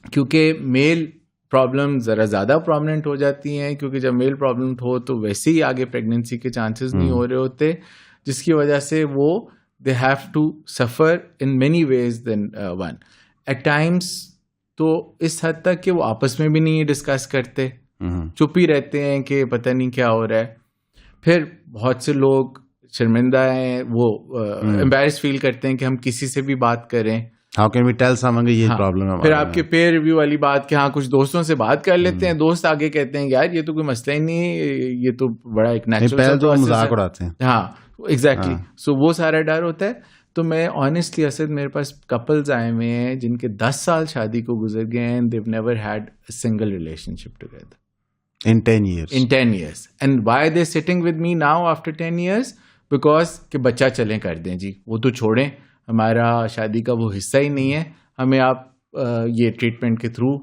क्योंकि मेल प्रॉब्लम ज़रा ज़्यादा प्रोमिनेंट हो जाती हैं, क्योंकि जब मेल प्रॉब्लम हो तो वैसे ही आगे प्रेगनेंसी के चांसेस नहीं हो रहे होते, जिसकी वजह से वो they have to suffer in many ways than one. At times तो इस हद तक कि वो आपस में भी नहीं डिस्कस करते, चुप ही रहते हैं कि पता नहीं क्या हो रहा है. फिर बहुत से लोग शर्मिंदा हैं, वो एम्बैरेस फील करते हैं कि हम किसी से भी बात करें. How can we tell someone ये प्रॉब्लम है. फिर आपके पेयर रिव्यू वाली बात कि हाँ कुछ दोस्तों से बात कर लेते हैं, दोस्त आगे कहते हैं यार ये तो कोई मसला ही नहीं, ये तो बड़ा एक नेचुरल तो मजाक उड़ाते हैं. हाँ, एग्जैक्टली. सो वो सारा डर होता है. तो मैं ऑनेस्टली असद, मेरे पास कपल्स आए हुए हैं जिनके 10 साल शादी को गुजर गए हैं, they've never had a single relationship together in 10 years. In 10 years. And why are they sitting with me now after 10 years? Because कि बच्चा चलें कर दें जी, वो तो छोड़ें, हमारा शादी का वो हिस्सा ही नहीं है, हमें आप ये ट्रीटमेंट के थ्रू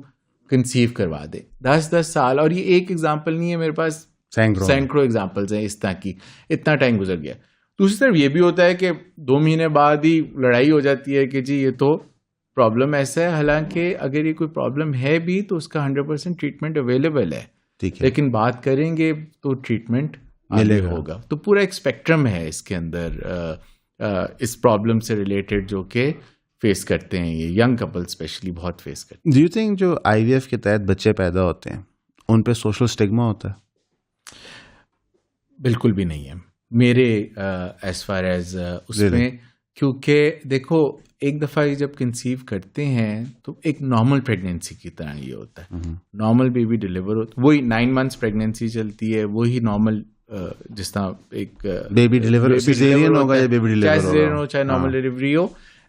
कंसीव करवा दें. 10 साल. और ये एक एग्जाम्पल नहीं है, मेरे पास सैकड़ों एग्जाम्पल्स हैं इस तरह की. इतना टाइम गुजर गया. दूसरी तरफ ये भी होता है कि 2 महीने बाद ही लड़ाई हो जाती है कि जी ये तो प्रॉब्लम ऐसा है, हालांकि अगर ये कोई प्रॉब्लम है भी तो उसका 100% ट्रीटमेंट अवेलेबल है. लेकिन बात करेंगे तो ट्रीटमेंट मिलेगा होगा. तो पूरा एक स्पेक्ट्रम है इसके अंदर इस प्रॉब्लम से रिलेटेड जो कि फेस करते हैं ये यंग कपल स्पेशली बहुत फेस करते हैं. डू यू थिंक जो आईवीएफ के तहत बच्चे पैदा होते हैं उन पे सोशल स्टिग्मा होता है? बिल्कुल भी नहीं है मेरे एज फार एज उसमें. क्योंकि देखो, एक दफ़ा ये जब कंसीव करते हैं तो एक नॉर्मल प्रेगनेंसी की तरह ये होता है. नॉर्मल बेबी डिलीवर होता है, वही 9 months प्रेगनेंसी चलती है, वही नॉर्मल जिस तरह एक बेबी डिलीवर सिजेरियन होगा या बेबी डिलीवर चाहे सिजेरियन हो चाहे नॉर्मल डिलीवरी हो.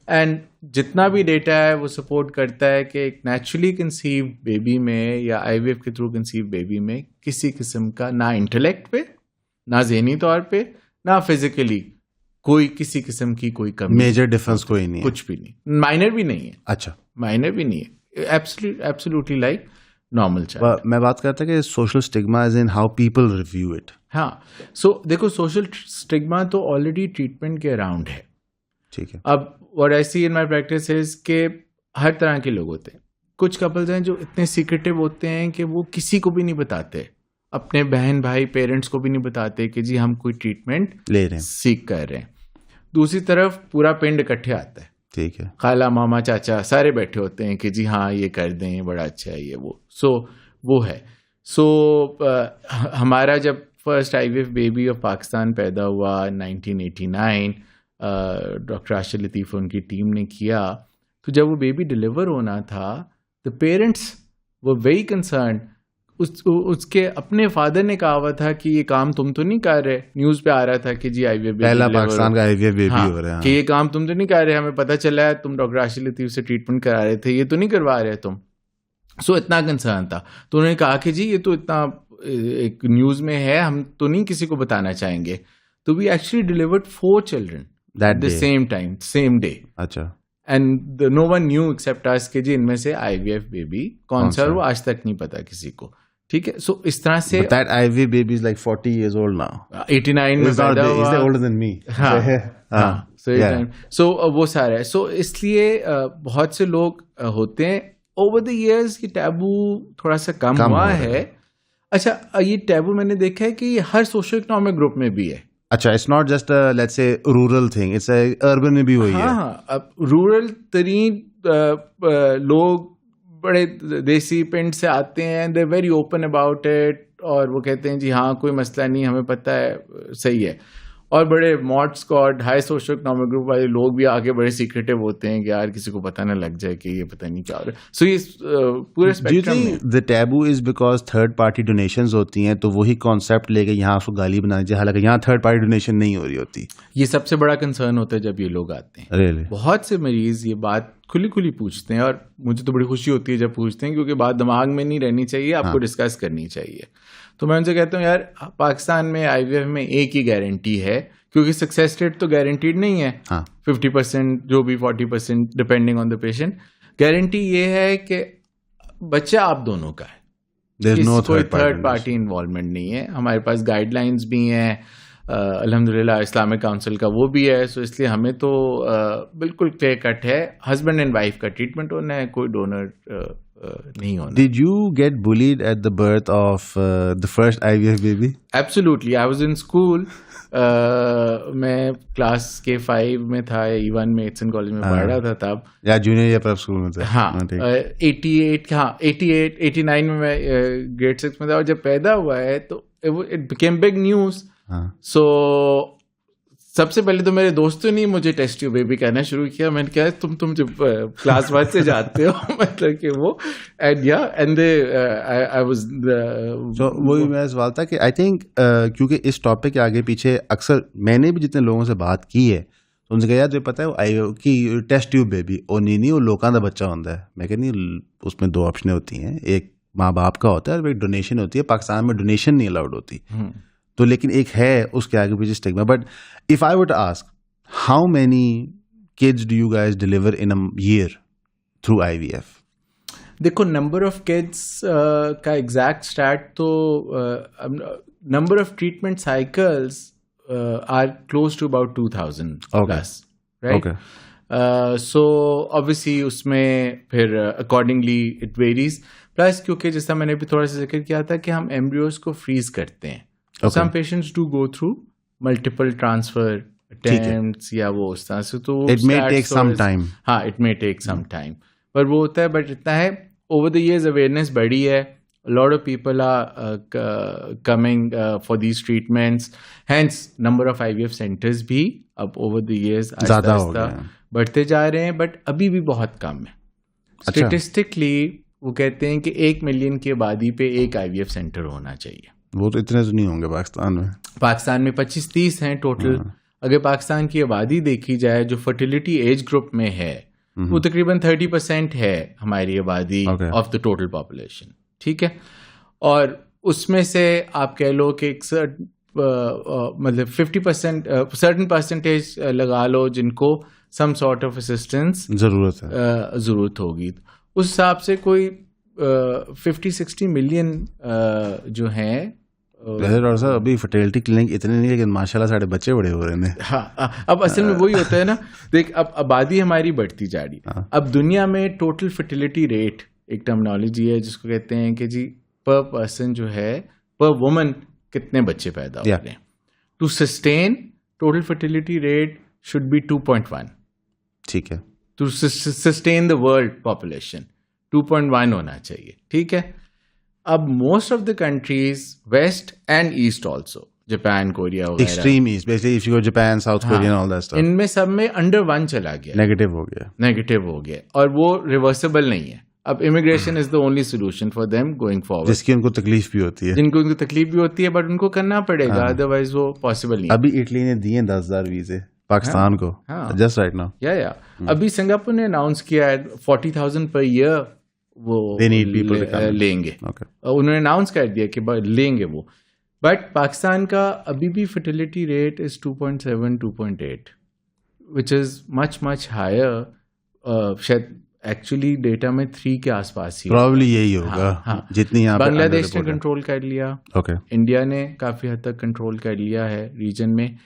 एंड जितना भी डेटा है वो सपोर्ट करता है कि एक नेचुरली कंसीव बेबी में या आईवीएफ के थ्रू कंसीव बेबी में किसी किस्म का ना इंटेलेक्ट पे, ना ज़हनी तौर पे, ना फिजिकली कोई किसी किस्म की कोई कमी, मेजर डिफरेंस कोई नहीं है, कुछ भी नहीं, माइनर भी नहीं है. अच्छा, माइनर भी नहीं है, एब्सोल्युटली लाइक नॉर्मल चाइल्ड. मैं बात करता कि social stigma is in how people review it. हाँ, सो देखो, सोशल स्टिग्मा तो ऑलरेडी ट्रीटमेंट के अराउंड है. ठीक है. अब what I see in my practice is के हर तरह के लोग होते हैं. कुछ कपल्स हैं जो इतने सीक्रेटिव होते हैं कि वो किसी को भी नहीं बताते, अपने बहन भाई पेरेंट्स को भी नहीं बताते कि जी हम कोई ट्रीटमेंट ले रहे हैं, सीख कर रहे हैं. दूसरी तरफ पूरा पिंड इकट्ठे आता है. ठीक है. खाला मामा चाचा सारे बैठे होते हैं कि जी हाँ ये कर दें, बड़ा अच्छा है ये वो. सो वो है. सो हमारा जब first IVF baby of Pakistan पैदा हुआ 1989, डॉक्टर आशिर लतीफ़ उनकी टीम ने किया, तो जब वो बेबी डिलीवर होना था द पेरेंट्स वो वेरी कंसर्न. उसके अपने फादर ने कहा हुआ था कि ये काम तुम तो नहीं कर रहे. न्यूज़ पे आ रहा था कि जी आईवीएफ बेबी, पहला पाकिस्तान का आईवीएफ बेबी हो रहा है, कि ये काम तुम तो नहीं कर रहे, हमें पता चला है तुम डॉक्टर आशिर लतीफ़ से ट्रीटमेंट करा रहे थे, ये तो नहीं करवा रहे तुम. सो इतना कंसर्न था. तो उन्होंने कहा कि जी ये तो इतना एक न्यूज़ में है, हम तो नहीं किसी को बताना चाहेंगे. तो we actually delivered 4 children at the same time, same day. अच्छा. And no one knew except us कि जी इनमें से IVF बेबी कौन सा है, और वो आज तक नहीं पता किसी को, ठीक है। सो इस तरह से But that IVF baby is like 40 years old now. 89 में He's not पैदा big, he's हुआ, older than me. हाँ, सो वो सारा है। सो इसलिए बहुत से लोग होते हैं, ओवर द इयर्स ये टैबू थोड़ा सा कम कम हुआ हो रहा है। अच्छा, ये टैबू मैंने देखा है कि ये हर सोशल इकोनॉमिक ग्रुप में भी है। अच्छा, it's not just a let's say rural thing, it's a urban में भी वही है। हाँ, अब रूरल तरीन लोग बड़े देसी पिंड से आते हैं, they very open about it, और वो कहते हैं जी हाँ कोई मसला नहीं, हमें पता है, सही है। और बड़े mod squad high social economic group वाले लोग भी आगे बड़े सीक्रेटिव होते हैं कि यार किसी को पता ना लग जाए कि ये पता नहीं क्या हो रहा है। सो ये पूरे Do you स्पेक्ट्रम में think the taboo is because third party donations होती हैं, तो वही कॉन्सेप्ट लेके यहाँ उसको गाली बना दीजिए, हालांकि यहाँ थर्ड पार्टी डोनेशन नहीं हो रही होती। ये सबसे बड़ा कंसर्न होता है जब ये लोग आते हैं। Really? बहुत से मरीज ये बात खुली खुली पूछते हैं, और मुझे तो बड़ी खुशी होती है जब पूछते हैं, क्योंकि बात दिमाग में नहीं रहनी चाहिए, आपको डिस्कस करनी चाहिए। तो मैं उनसे कहता हूँ यार पाकिस्तान में IVF में एक ही गारंटी है, क्योंकि सक्सेस रेट तो गारंटीड नहीं है, हाँ। 50% जो भी 40% depending on the patient. Guarantee ये है कि बच्चा आप दोनों का है, There's no कोई third party third party involvement नहीं है। हमारे पास गाइडलाइंस भी हैं, अल्हम्दुलिल्लाह इस्लामिक काउंसिल का वो भी है। सो इसलिए हमें तो बिल्कुल क्लियर कट है, हस्बैंड एंड वाइफ का ट्रीटमेंट होना है, कोई डोनर नहीं होना। Did you get bullied at the birth of the first IVF baby? Absolutely, I was in school, मैं क्लास के 5 में था, E1 में एटसन कॉलेज में पढ़ रहा था तब। या जूनियर या प्रेप स्कूल में थे? हाँ, ठीक। 89 में मैं ग्रेड 6 में था, और जब पैदा हुआ है तो इट बिकेम बिग न्यूज। हाँ। सो सबसे पहले तो मेरे दोस्तों ने मुझे टेस्ट ट्यूब बेबी कहना शुरू किया। मैंने कहा तुम जब क्लास 1 से जाते हो मतलब कि वो एंड आई वाज तो वही मेरा सवाल था कि आई थिंक क्योंकि इस टॉपिक के आगे पीछे अक्सर मैंने भी जितने लोगों से बात की है, तो उनसे कहा यार तुझे पता है कि टेस्ट ट्यूब बेबी और नहीं वो लोगों का बच्चा होता है। मैं कहती उसमें 2 ऑप्शन होती हैं, एक माँ बाप का होता है और एक डोनेशन होती है। पाकिस्तान में डोनेशन नहीं अलाउड होती, तो लेकिन एक है उसके आगे पीछे stigma. But if I would ask how many kids do you guys deliver in a year through IVF? देखो, नंबर ऑफ किड्स का एग्जैक्ट स्टैट तो number of treatment cycles are close to about 2000 plus, right? So obviously उसमें फिर accordingly it varies. Plus क्योंकि जैसा मैंने भी थोड़ा सा जिक्र किया था कि हम एम्ब्रियोज को फ्रीज करते हैं। Some patients do go through multiple transfer attempts या वो उस तरह से, तो it may take some time. हाँ, it may take some time, पर वो होता है। बट इतना है, over the years awareness बढ़ी है, a lot of people are coming for these treatments, hence number of IVF centers भी अब over the years ज़्यादा हो गया, बढ़ते जा रहे हैं, बट अभी भी बहुत कम है। Statistically वो कहते हैं कि 1 मिलियन की आबादी पे एक IVF सेंटर होना चाहिए। वो तो इतने तो नहीं होंगे पाकिस्तान में। पाकिस्तान में 25-30 हैं टोटल। अगर पाकिस्तान की आबादी देखी जाए जो फर्टिलिटी एज ग्रुप में है, वो तकरीबन 30% है हमारी आबादी ऑफ द टोटल पॉपुलेशन, ठीक है। और उसमें से आप कह लो कि मतलब 50% सर्टन परसेंटेज लगा लो जिनको सम सॉर्ट ऑफ असिस्टेंस जरूरत होगी। उस हिसाब से कोई 50-60 मिलियन जो हैं। डॉक्टर साहब अभी फर्टिलिटी क्लिनिक इतने नहीं, लेकिन माशाल्लाह साढ़े बच्चे बड़े हो रहे हैं। हाँ, अब असल में वही होता है ना, देख अब आबादी हमारी बढ़ती जा रही है। अब दुनिया में टोटल फर्टिलिटी रेट एक टर्मिनोलॉजी है जिसको कहते हैं कि जी पर पर्सन जो है, पर वुमन कितने बच्चे पैदा हो रहे हैं। To sustain total fertility rate should be 2.1, ठीक है। To sustain the world population 2.1 होना चाहिए, ठीक है। अब most of the countries west and east also, Japan, Korea वगैरह, extreme east basically if you go Japan, South Korea all that stuff, इनमें सब में अंडर 1 चला गया, नेगेटिव हो गया, और वो रिवर्सिबल नहीं है। अब immigration is the only solution for them going forward, जिसकी उनको तकलीफ भी होती है, बट उनको करना पड़ेगा, अदरवाइज वो पॉसिबल नहीं। अभी इटली ने दिए 10,000 वीजे पाकिस्तान को, जस्ट राइट नाउ। या अभी सिंगापुर ने अनाउंस किया है 40,000 पर ईयर वो लेंगे, उन्होंने अनाउंस कर दिया कि लेंगे वो। बट पाकिस्तान का अभी भी fertility rate is 2.7, 2.8, which is much higher शायद एक्चुअली डेटा में 3 के आसपास ही प्रॉब्ली यही होगा। हाँ। जितनी यहाँ पे बांग्लादेश ने underreported। कंट्रोल कर लिया, ओके इंडिया ने काफ़ी हद तक कंट्रोल कर लिया है रीजन में।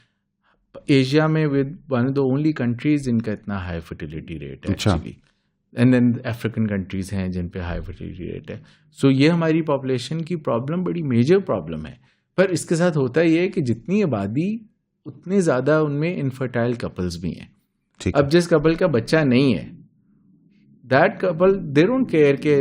एशिया में with one of the only countries जिनका इतना हाई फर्टिलिटी रेट है अच्छा। Actually, and then African countries हैं जिन पे हाई फर्टिलिटी रेट है। सो ये हमारी पॉपुलेशन की प्रॉब्लम बड़ी मेजर प्रॉब्लम है। पर इसके साथ होता ये है कि जितनी आबादी उतने ज़्यादा उनमें इनफर्टाइल कपल्स भी हैं। ठीक है। अब जिस कपल का बच्चा नहीं है, that couple they don't care कि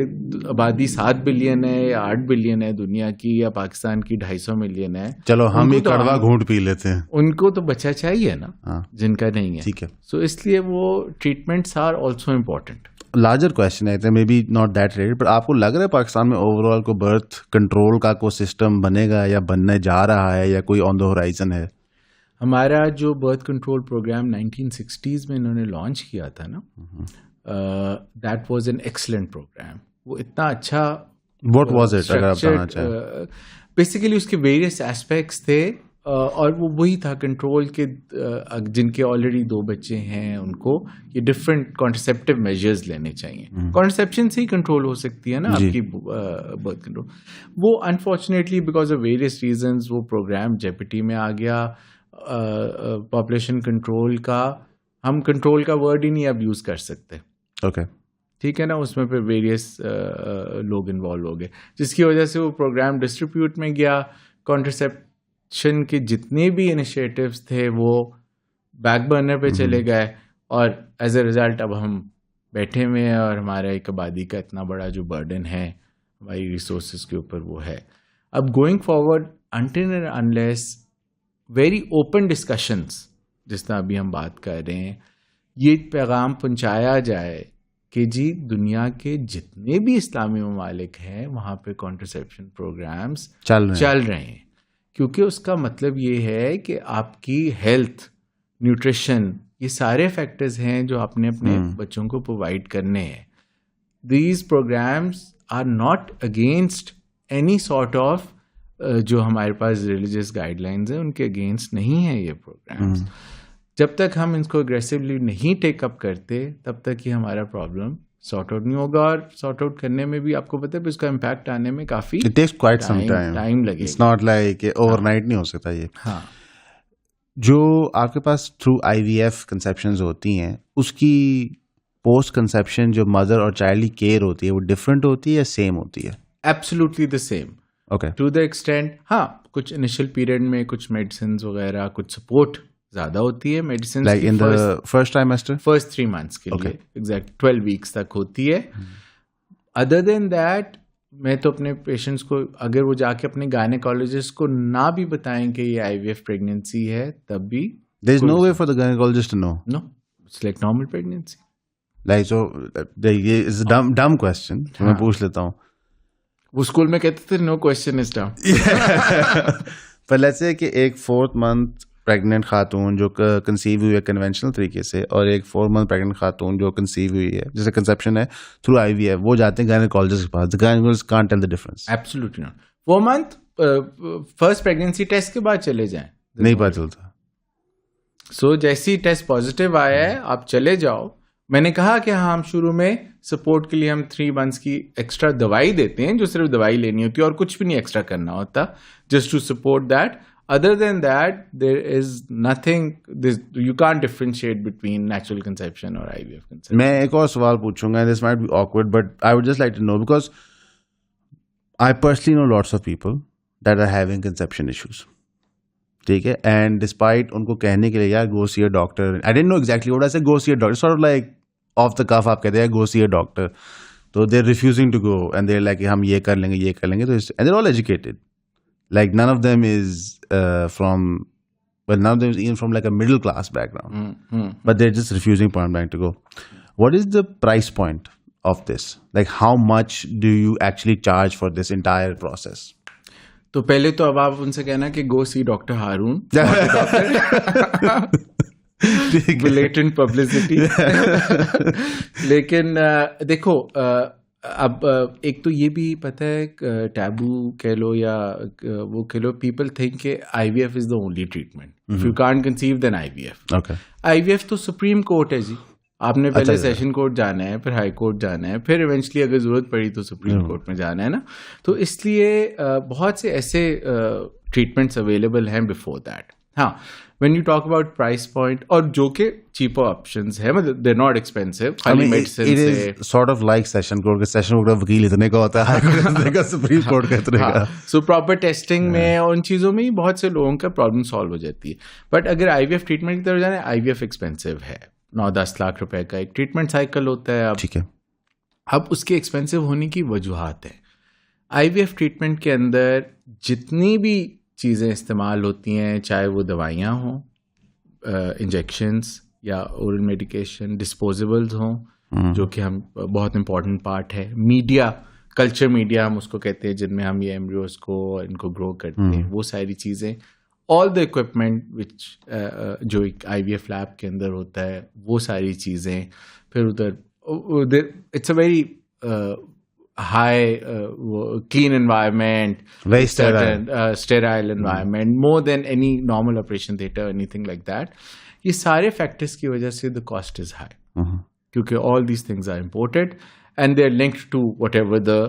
आबादी 7 बिलियन है या 8 बिलियन है दुनिया की, या पाकिस्तान की 250 मिलियन है। चलो हम उनको ही तो कड़वा घूंट पी लेते हैं। उनको तो बच्चा चाहिए ना, हाँ जिनका नहीं है। ठीक है। सो इसलिए वो treatments are also important. Larger question है, maybe not that related, पर आपको लग रहा है पाकिस्तान में ओवरऑल को बर्थ कंट्रोल का कोई सिस्टम बनेगा या बनने जा रहा है या कोई ऑन द होराइजन है? हमारा जो बर्थ कंट्रोल प्रोग्राम 1960s में इन्होंने लॉन्च किया था ना, that was an excellent program. वो इतना अच्छा व्हाट वाज इट, अगर आप बताना चाहें? बेसिकली उसके वेरियस एस्पेक्ट्स थे, और वो वही था कंट्रोल के, जिनके ऑलरेडी 2 बच्चे हैं उनको ये डिफरेंट कॉन्ट्रसेप्टिव मेजर्स लेने चाहिए। कॉन्ट्रसेप्शन से ही कंट्रोल हो सकती है ना जी। आपकी बर्थ कंट्रोल। वो unfortunately because of various reasons वो प्रोग्राम जेपीटी में आ गया। पॉपुलेशन कंट्रोल का, हम कंट्रोल का वर्ड ही नहीं अब यूज़ कर सकते, ओके ठीक है ना। उसमें फिर वेरियस लोग इन्वॉल्व हो गए, जिसकी वजह से वो प्रोग्राम डिस्ट्रीब्यूट में गया। कॉन्ट्रसेप्शन के जितने भी इनिशिएटिव्स थे वो बैक बर्नर पे चले गए, और एज ए रिजल्ट अब हम बैठे हुए हैं, और हमारा एक आबादी का इतना बड़ा जो बर्डन है हमारी रिसोर्सेज के ऊपर वो है। अब going forward until and unless very open discussions, जिस तरह अभी हम बात कर रहे हैं, ये पैगाम पहुंचाया जाए कि जी दुनिया के जितने भी इस्लामी ममालिक हैं वहाँ पे कॉन्ट्रसेप्शन प्रोग्राम्स चल रहे हैं, क्योंकि उसका मतलब ये है कि आपकी हेल्थ, न्यूट्रिशन, ये सारे फैक्टर्स हैं जो आपने अपने बच्चों को प्रोवाइड करने हैं। These programs are not against any sort of जो हमारे पास रिलीजियस गाइडलाइंस हैं उनके अगेंस्ट नहीं है ये प्रोग्राम्स। जब तक हम इसको एग्रेसिवली नहीं टेकअप करते तब तक ये हमारा प्रॉब्लम सॉर्ट आउट नहीं होगा, और सॉर्ट आउट करने में भी आपको पता है उसका इम्पैक्ट आने में काफी it takes quite some time लगेगा। इट्स नॉट लाइक ओवरनाइट नहीं हो सकता ये। हाँ, जो आपके पास थ्रू IVF कंसेप्शंस होती हैं, उसकी पोस्ट कंसेप्शन जो मदर और चाइल्ड की केयर होती है वो डिफरेंट होती है या सेम होती है? Absolutely the same okay to the extent. हाँ, कुछ इनिशियल पीरियड में कुछ मेडिसिन वगैरह, कुछ सपोर्ट ज्यादा होती है medicine, like in the first trimester, first 3 months के लिए एग्जैक्ट 12 weeks तक होती है। अदर देन दैट मैं तो अपने पेशेंट्स को, अगर वो जाके अपने गायनेकोलॉजिस्ट को ना भी बताएं कि ये IVF प्रेगनेंसी है, तब भी there is no way for the gynaecologist to know. No, it's like normal pregnancy. Like so ये इज डम क्वेश्चन मैं पूछ लेता हूँ। वो स्कूल में कहते थे नो क्वेश्चन इज डम। पर लेट्स से कि एक 4th month प्रेग्नेंट खातून जो कंसीव हुई है कन्वेंशनल तरीके से, और एक 4 month प्रेग्नेंट खातून जो कंसीव हुई है जैसे कंसेप्शन है थ्रू IVF, वो जाते हैं गायनेकोलॉजिस्ट के पास। The gynaecologist can't tell the difference. Absolutely not. 4 month first pregnancy test के बाद चले जाएं, नहीं पता चलता। सो जैसे ही टेस्ट पॉजिटिव आया है आप चले जाओ। मैंने कहा कि हाँ, हम शुरू में सपोर्ट के लिए हम 3 months की एक्स्ट्रा दवाई देते हैं, जो सिर्फ दवाई लेनी होती है और कुछ भी नहीं एक्स्ट्रा करना होता, just to support that. Other than that, there is nothing. You can't differentiate between natural conception or IVF conception. मैं एक और सवाल पूछूंगा, this might be awkward, but I would just like to know because I personally know lots of people that are having conception issues. ठीक है, and despite उनको कहने के लिए यार go see a doctor. I didn't know exactly what I said. Go see a doctor. Sort of like off the cuff आप कहते हैं go see a doctor. तो they're refusing to go and they're like हम ये कर लेंगे तो and they're all educated. Like none of them is none of them is even from like a middle class background, but they're just refusing point blank to go. What is the price point of this? Like how much do you actually charge for this entire process? तो पहले तो अब आप उनसे कहना कि गो सी doctor हारून, blatant publicity. लेकिन देखो, अब एक तो ये भी पता है, टैबू कह लो या वो कह लो, पीपल थिंक के IVF is the only treatment. If you can't conceive then IVF। Okay. IVF तो सुप्रीम कोर्ट है जी, आपने पहले अच्छा। सेशन कोर्ट जाना है, फिर हाई कोर्ट जाना है, फिर इवेंचुअली अगर जरूरत पड़ी तो सुप्रीम कोर्ट में जाना है ना। तो इसलिए बहुत से ऐसे ट्रीटमेंट्स अवेलेबल हैं बिफोर दैट। हाँ, when you talk about price point, और जो कि चीपर ऑप्शंस है, मतलब दे आर नॉट एक्सपेंसिव, खाली मेडिसिन से। It is sort of like session court के, सेशन कोर्ट का वकील इतने का होता है, हाई कोर्ट इतने का, सुप्रीम कोर्ट का इतने का। सो प्रॉपर टेस्टिंग में और उन चीज़ों में ही बहुत से लोगों का प्रॉब्लम सॉल्व हो जाती है। बट अगर आईवीएफ ट्रीटमेंट की तरफ जाना है, आईवीएफ एक्सपेंसिव है, 9-10 लाख रुपए का एक ट्रीटमेंट साइकिल होता है। ठीक है। अब उसके एक्सपेंसिव होने की वजूहात है। आईवीएफ ट्रीटमेंट के अंदर जितनी भी चीज़ें इस्तेमाल होती हैं, चाहे वो दवाइयाँ हों, इंजेक्शंस या ओरल मेडिकेशन, डिस्पोजेबल्स हों, जो कि हम बहुत इंपॉर्टेंट पार्ट है, मीडिया, कल्चर मीडिया हम उसको कहते हैं, जिनमें हम ये एम्ब्रियोज को इनको ग्रो करते हैं, वो सारी चीज़ें, ऑल द इक्विपमेंट विच जो एक आईवीएफ लैब के अंदर होता है, वो सारी चीज़ें, फिर उधर it's a very high clean environment, very sterile environment, more than any normal operation theater, anything like that. ये सारे factors की वजह से the cost is high, क्योंकि all these things are imported and they are linked to whatever the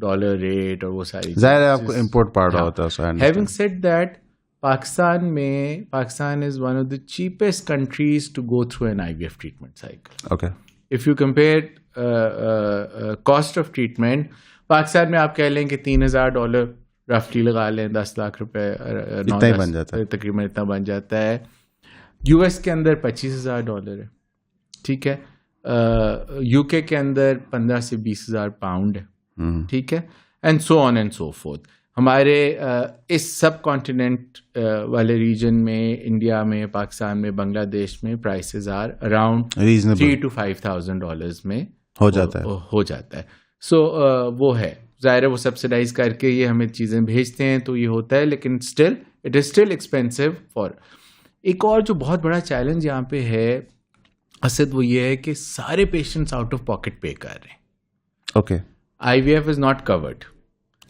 dollar rate और वो सारी ज़ाहिर है आपको import part होता है। Having said that, Pakistan is one of the cheapest countries to go through an IVF treatment cycle. Okay. If you compare cost of treatment, Pakistan में आप कह लें कि $3,000 रफली लगा लें, 10 लाख रुपए, इतना ही बन जाता है, तकरीबन इतना बन जाता है। यूएस के अंदर $25,000 है, ठीक है। यूके के अंदर 15 से 20,000 पाउंड है, ठीक है, and so on and so fourth. हमारे इस सब कॉन्टिनेंट वाले रीजन में, इंडिया में, पाकिस्तान में, बांग्लादेश में प्राइसेस आर अराउंड $3,000 to $5,000 में हो जाता है। सो वो है, ज़ाहिर है वो सब्सिडाइज करके ये हमें चीज़ें भेजते हैं तो ये होता है, लेकिन still it is still expensive for. एक और जो बहुत बड़ा चैलेंज यहाँ पे है असद, वो ये है कि सारे पेशेंट्स आउट ऑफ पॉकेट पे कर रहे हैं। Okay. IVF is not covered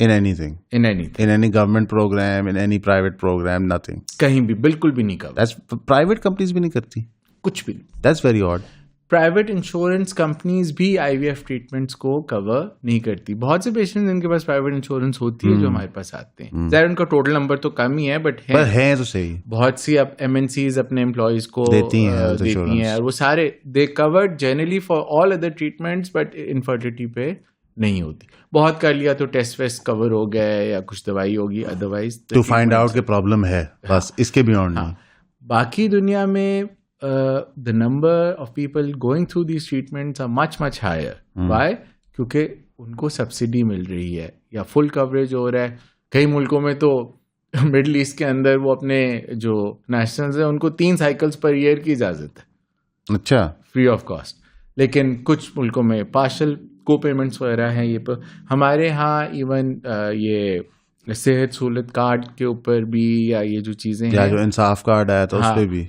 in anything, in any government program, in any private program, nothing. कहीं भी, बिल्कुल भी नहीं covered. That's private companies भी नहीं करती, कुछ भी। That's very odd. Private insurance companies भी IVF ट्रीटमेंट्स को कवर नहीं करती। बहुत से पेशेंट्स जिनके पास प्राइवेट इंश्योरेंस होती है जो हमारे पास आते हैं, ज़ाहिर उनका टोटल नंबर तो कम ही है, बट है तो सही। बहुत सी अब MNCs अपने एम्प्लॉयज को देती हैं और वो सारे दे covered generally for all other treatments, but infertility पे नहीं होती। बहुत कर लिया तो टेस्ट वेस्ट कवर हो गए या कुछ दवाई होगी, अदरवाइज टू फाइंड आउट के प्रॉब्लम है, बस इसके बियॉन्ड नहीं। बाकी दुनिया में the number of people going through these treatments are much higher. Why? क्योंकि उनको सब्सिडी मिल रही है या फुल कवरेज हो रहा है। कई मुल्कों में तो मिडल ईस्ट के अंदर वो अपने जो नेशनल्स हैं उनको 3 साइकिल्स पर ईयर की इजाज़त है, अच्छा, फ्री ऑफ कॉस्ट। लेकिन कुछ मुल्कों में पार्शल को पेमेंट्स वगैरह हैं। ये पर हमारे यहाँ इवन ये सेहत सहूलत कार्ड के ऊपर भी, या ये जो चीजें हैं, जो इंसाफ कार्ड आया था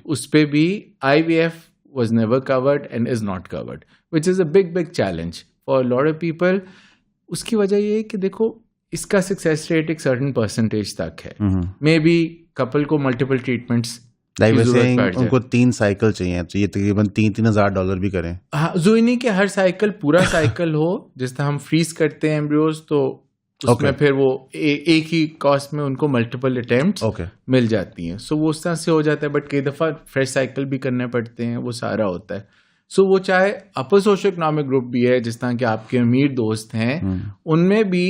उस पे भी IVF was never covered and is not covered, which is a big challenge for a lot of people. उसकी वजह ये है कि देखो इसका सक्सेस रेट एक सर्टेन परसेंटेज तक है। मे बी कपल को मल्टीपल ट्रीटमेंट्स उनको 3 साइकिल चाहिए, तो ये तकरीबन $3,000 भी करें। हाँ, ज़रूरी नहीं कि हर साइकिल पूरा साइकिल हो। जिस तरह हम फ्रीज करते हैं एम्ब्रियोज, तो उसमें फिर वो एक ही कॉस्ट में उनको मल्टीपल अटेम्प्ट्स मिल जाती हैं। सो वो उस तरह से हो जाता है, बट कई दफ़ा फ्रेश साइकिल भी करने पड़ते हैं, वो सारा होता है। सो वो चाहे अपर सोशियो इकोनॉमिक ग्रुप भी है, जिस तरह के आपके अमीर दोस्त हैं, उनमें भी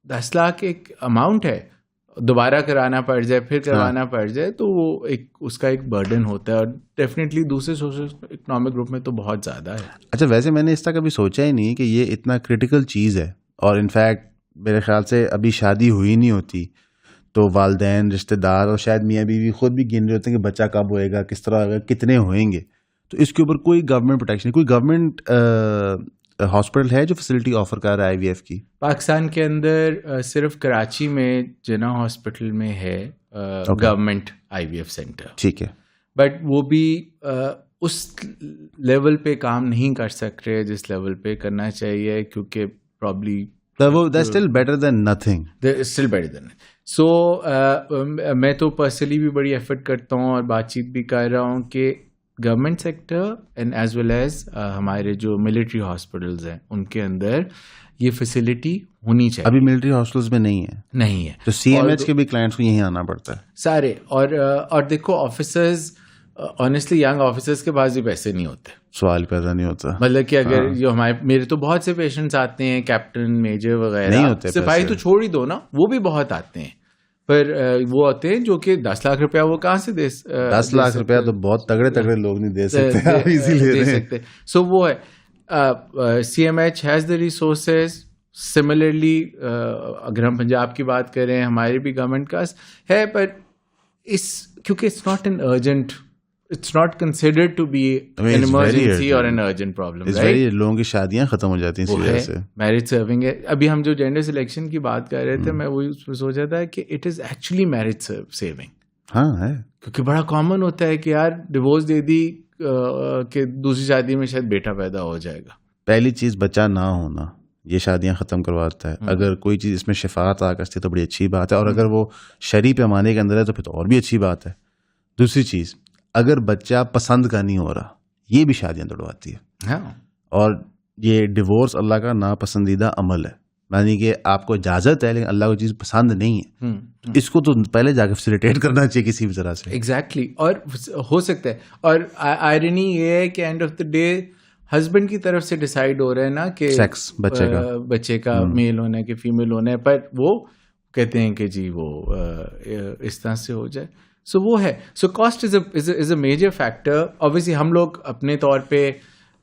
10 लाख एक अमाउंट है, दोबारा कराना पड़ जाए, फिर करवाना पड़ जाए, तो वो उसका एक बर्डन होता है, और डेफिनेटली दूसरे सोशल इकोनॉमिक ग्रुप में तो बहुत ज़्यादा है। अच्छा, वैसे मैंने इसका कभी सोचा ही नहीं कि ये इतना क्रिटिकल चीज़ है, और इनफैक्ट मेरे ख्याल से अभी शादी हुई नहीं होती तो वालदैन, रिश्तेदार और शायद मियाँ बीवी खुद भी गिन रहे होते हैं कि बच्चा कब होएगा, किस तरह होगा, कितने होएंगे। तो इसके ऊपर कोई गवर्नमेंट प्रोटेक्शन, कोई गवर्नमेंट हॉस्पिटल है जो फैसिलिटी ऑफर कर रहा है IVF की? पाकिस्तान के अंदर सिर्फ कराची में जिना हॉस्पिटल में है गवर्नमेंट IVF सेंटर, ठीक है, बट वो भी उस लेवल पे काम नहीं कर सक रहे जिस लेवल पे करना चाहिए, क्योंकि probably They're still better than nothing. They're still better than it. So मैं तो पर्सनली भी बड़ी एफर्ट करता हूँ और बातचीत भी कर रहा हूँ कि government sector and as well as हमारे जो मिलिट्री हॉस्पिटल्स हैं उनके अंदर ये फैसिलिटी होनी चाहिए। अभी मिलिट्री हॉस्पिटल्स में नहीं है, तो CMH के भी क्लाइंट्स को यहीं आना पड़ता है सारे। और देखो ऑफिसर्स, ऑनेस्टली यंग ऑफिसर्स के पास भी पैसे नहीं होते, सवाल पैदा नहीं होता। मतलब कि अगर जो मेरे तो बहुत से पेशेंट्स आते हैं, कैप्टन मेजर वगैरह, नहीं होते सिपाही तो छोड़ ही दो ना, वो भी बहुत आते हैं, पर वो आते हैं जो कि 10 लाख रुपया वो कहाँ से 10 लाख रुपया तो बहुत तगड़े लोग नहीं दे सकते, इसीलिए दे सकते। सो वो है, CMH has the resources. Similarly अगर हम पंजाब की बात करें, हमारे भी गवर्नमेंट का है, पर क्योंकि it's not an urgent, it's not considered to be an emergency or an urgent problem, right? लोगों की शादियां खत्म हो जाती हैं इसी वजह से। मैरिज सर्विंग है। अभी हम जो जेंडर सिलेक्शन की बात कर रहे थे, मैं वही सोचा था कि it is actually marriage saving. हाँ है, क्योंकि बड़ा कॉमन होता है कि यार डिवोर्स दे दी कि दूसरी शादी में शायद बेटा पैदा हो जाएगा। पहली चीज बच्चा ना होना ये शादियां खत्म करवाता है। अगर कोई चीज इसमें शफात आ सकती है तो बड़ी अच्छी बात है, और अगर वो शरीफ पैमाने के अंदर है तो फिर तो और भी अच्छी बात है। दूसरी चीज, अगर बच्चा पसंद का नहीं हो रहा, ये भी शादियां तोड़वाती है। हाँ। और ये डिवोर्स अल्लाह का नापसंदीदा अमल है, यानी कि आपको इजाजत है लेकिन अल्लाह को चीज पसंद नहीं है। इसको तो पहले जाके फैसिलिटेट करना चाहिए किसी भी तरह से। एग्जैक्टली। और हो सकता है, और आयरनी ये है कि end of the day husband की तरफ से डिसाइड हो रहा है ना कि सेक्स बच्चे का मेल होना है कि फीमेल होना है, पर वो कहते हैं कि जी वो इस तरह से हो जाए। सो वो है। So cost is a major factor. Obviously हम लोग अपने तौर पे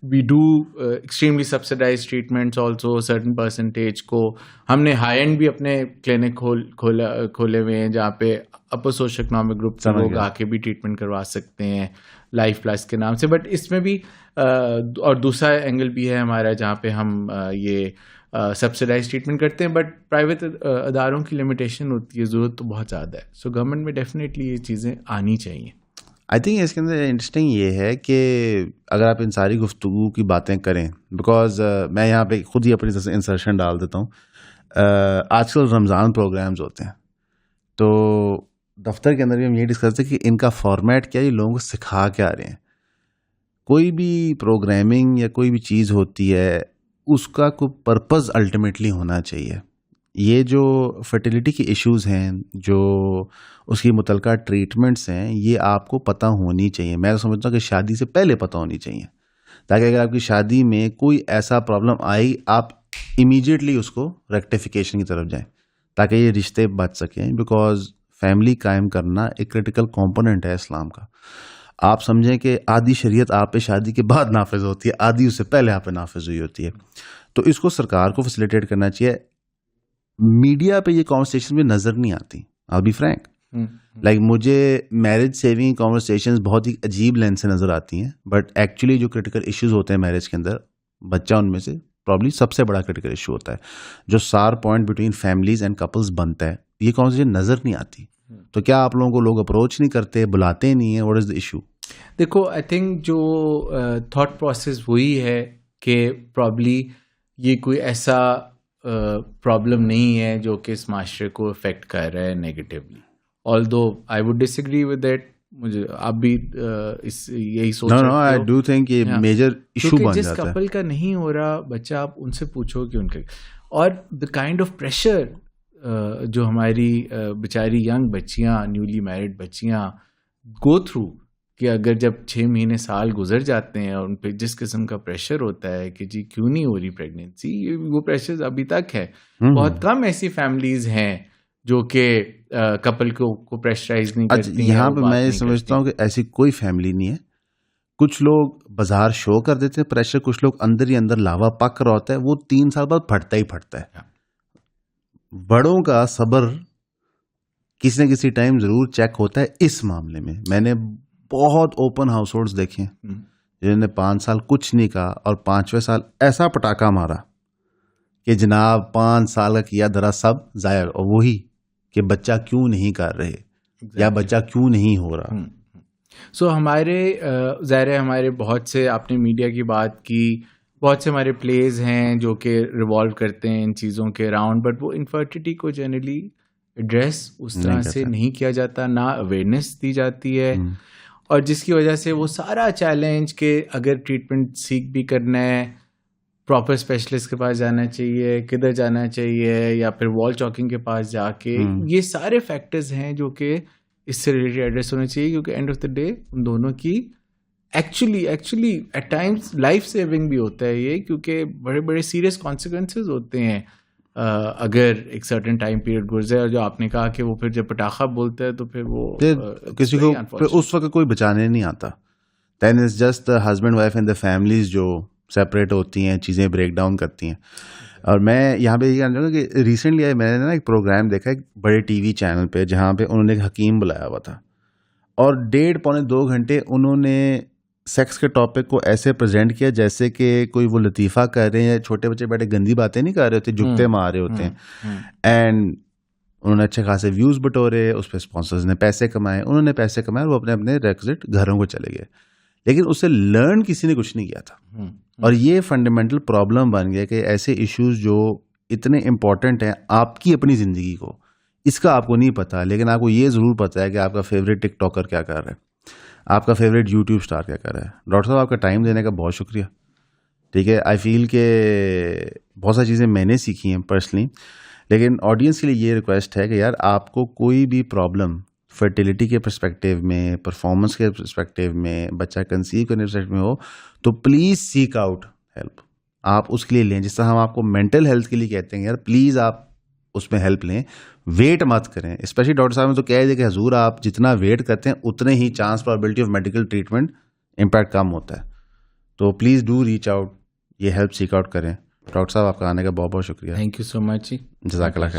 we do extremely subsidise treatments also, certain percentage को। हमने हाई एंड भी अपने क्लिनिक खोले हुए हैं जहाँ पे अपर सोशो इकोनॉमिक ग्रुप के लोग आके भी ट्रीटमेंट करवा सकते हैं लाइफ प्लस के नाम से। बट इसमें भी और दूसरा एंगल भी है हमारा जहाँ पे हम ये सब्सिडाइज ट्रीटमेंट करते हैं, बट प्राइवेट अदारों की लिमिटेशन होती है, ज़रूरत तो बहुत ज़्यादा है। सो गवर्नमेंट में डेफिनेटली ये चीज़ें आनी चाहिए। आई थिंक इसके अंदर इंटरेस्टिंग ये है कि अगर आप इन सारी गुफ्तगू की बातें करें, बिकॉज मैं यहाँ पे खुद ही अपनी तरफ से इंसर्शन डाल देता हूँ। आजकल रमज़ान प्रोग्राम्स होते हैं, तो दफ्तर के अंदर भी हम ये डिस्कस करते हैं कि इनका फॉर्मेट क्या है, ये लोगों को सिखा क्या रहे हैं। कोई भी प्रोग्रामिंग या कोई भी चीज़ होती है उसका कोई पर्पज़ अल्टीमेटली होना चाहिए। ये जो फर्टिलिटी के इश्यूज़ हैं, जो उसकी मुतलका ट्रीटमेंट्स हैं, ये आपको पता होनी चाहिए। मैं तो समझता हूँ कि शादी से पहले पता होनी चाहिए, ताकि अगर आपकी शादी में कोई ऐसा प्रॉब्लम आई, आप इमीडिएटली उसको रेक्टिफिकेशन की तरफ जाएं, ताकि ये रिश्ते बच सकें। बिकॉज फैमिली कायम करना एक क्रिटिकल कंपोनेंट है इस्लाम का। आप समझें कि आधी शरीयत आप पे शादी के बाद नाफिज होती है, आधी उससे पहले आप पे नाफिज हुई होती है। तो इसको सरकार को फैसिलिटेट करना चाहिए। मीडिया पे ये कॉन्वर्सेशन में नजर नहीं आती, आई बी फ्रैंक। लाइक मुझे मैरिज सेविंग कॉन्वर्सेशंस बहुत ही अजीब लेंस से नजर आती हैं, बट एक्चुअली जो क्रिटिकल इश्यूज होते हैं मैरिज के अंदर, बच्चा उनमें से प्रॉब्ली सबसे बड़ा क्रिटिकल इशू होता है, जो सार point between families and couples बनता है। ये कॉन्वर्सेशन नजर नहीं आती। तो क्या आप लोगों को लोग अप्रोच नहीं करते, बुलाते नहीं है? What is the issue? देखो, आई थिंक जो थॉट प्रोसेस वही है कि प्रॉब्ली ये कोई ऐसा प्रॉब्लम नहीं है जो कि इस माशरे को अफेक्ट कर रहा है negatively. Although I would disagree with that. मुझे आप भी यही सोच रहे हो? आई डू थिंक ये मेजर इशू बन जिस जाता है। कपल का नहीं हो रहा बच्चा, आप उनसे पूछो कि उनके, और द काइंड ऑफ प्रेशर जो हमारी बेचारी यंग बच्चियां, न्यूली मैरिड बच्चियां गो थ्रू, कि अगर जब 6 महीने साल गुजर जाते हैं और उन पे जिस किस्म का प्रेशर होता है कि जी क्यों नहीं हो रही प्रेगनेंसी, वो प्रेशर अभी तक है। बहुत कम ऐसी फैमिलीज हैं जो कि कपल को प्रेशराइज नहीं करती। यहाँ पे मैं ये समझता हूँ कि ऐसी कोई फैमिली नहीं है। कुछ लोग बाजार शो कर देते हैं प्रेशर, कुछ लोग अंदर ही अंदर लावा पक रहा होता है, वो 3 साल बाद फटता ही फटता है। बड़ों का सब्र किसी न किसी टाइम जरूर चेक होता है। इस मामले में मैंने बहुत ओपन हाउस होल्ड्स देखे जिन्होंने 5 साल कुछ नहीं कहा और 5वें साल ऐसा पटाखा मारा कि जनाब 5 साल का किया धरा सब जाया। और वही कि बच्चा क्यों नहीं कर रहे या बच्चा क्यों नहीं हो रहा। सो हमारे ज़ाहिर है हमारे बहुत से, आपने मीडिया की बात की, बहुत से हमारे प्लेज हैं जो कि रिवॉल्व करते हैं इन चीज़ों के अराउंड, बट वो इनफर्टिलिटी को जनरली एड्रेस उस तरह से नहीं किया जाता, ना अवेयरनेस दी जाती है। और जिसकी वजह से वो सारा चैलेंज के अगर ट्रीटमेंट सीख भी करना है, प्रॉपर स्पेशलिस्ट के पास जाना चाहिए, किधर जाना चाहिए, या फिर वॉल चॉकिंग के पास जाके, ये सारे फैक्टर्स हैं जो कि इससे रिलेटेड एड्रेस होने चाहिए, क्योंकि एंड ऑफ द डे उन दोनों की actually eight times life saving भी होता है ये, क्योंकि बड़े बड़े सीरियस कॉन्सिक्वेंसेज होते हैं अगर एक सर्टेन टाइम पीरियड गुजरे। और जो आपने कहा कि वो फिर जब पटाखा बोलता है तो फिर वो किसी को फिर उस वक्त कोई बचाने नहीं आता। Then is just the husband wife and the families जो सेपरेट होती हैं, चीज़ें ब्रेक डाउन करती हैं। और मैं यहाँ पे ये कहना चाहूँगा कि रिसेंटली मैंने ना एक प्रोग्राम देखा एक बड़े टीवी चैनल पे, जहाँ पे उन्होंने एक हकीम बुलाया हुआ था और 1.5-2 घंटे उन्होंने सेक्स के टॉपिक को ऐसे प्रेजेंट किया जैसे कि कोई वो लतीफ़ा कर रहे हैं, छोटे बच्चे बैठे गंदी बातें नहीं कर रहे होते, जुगते मार रहे होते हैं। एंड उन्होंने अच्छे खासे व्यूज़ बटोरे, उस पर स्पॉन्सर्स ने पैसे कमाए, उन्होंने पैसे कमाए और वो अपने अपने रेक्विजिट घरों को चले गए, लेकिन उससे लर्न किसी ने कुछ नहीं किया था। और ये फंडामेंटल प्रॉब्लम बन गया कि ऐसे इश्यूज जो इतने इम्पॉर्टेंट हैं आपकी अपनी ज़िंदगी को, इसका आपको नहीं पता, लेकिन आपको ये ज़रूर पता है कि आपका फेवरेट टिकटॉकर क्या कर रहा है, आपका फेवरेट यूट्यूब स्टार क्या कर रहा है। डॉक्टर साहब, आपका टाइम देने का बहुत शुक्रिया। ठीक है, आई फील के बहुत सारी चीज़ें मैंने सीखी हैं पर्सनली, लेकिन ऑडियंस के लिए ये रिक्वेस्ट है कि यार आपको कोई भी प्रॉब्लम फर्टिलिटी के पर्सपेक्टिव में, परफॉर्मेंस के पर्सपेक्टिव में, बच्चा कंसीव करने के पर्सपेक्टिव में हो, तो प्लीज़ सीक आउट हेल्प। आप उसके लिए लें, जिस तरह हम आपको मेंटल हेल्थ के लिए कहते हैं, यार प्लीज़ आप उसमें हेल्प लें, वेट मत करें। स्पेशली डॉक्टर साहब ने तो कह दिया कि हजूर आप जितना वेट करते हैं उतने ही chance probability of medical treatment impact कम होता है। तो प्लीज़ डू रीच आउट, ये हेल्प सीक आउट करें। डॉक्टर साहब, आपका आने का बहुत बहुत शुक्रिया। थैंक यू सो मच जी। जज़ाकल्लाह खैर।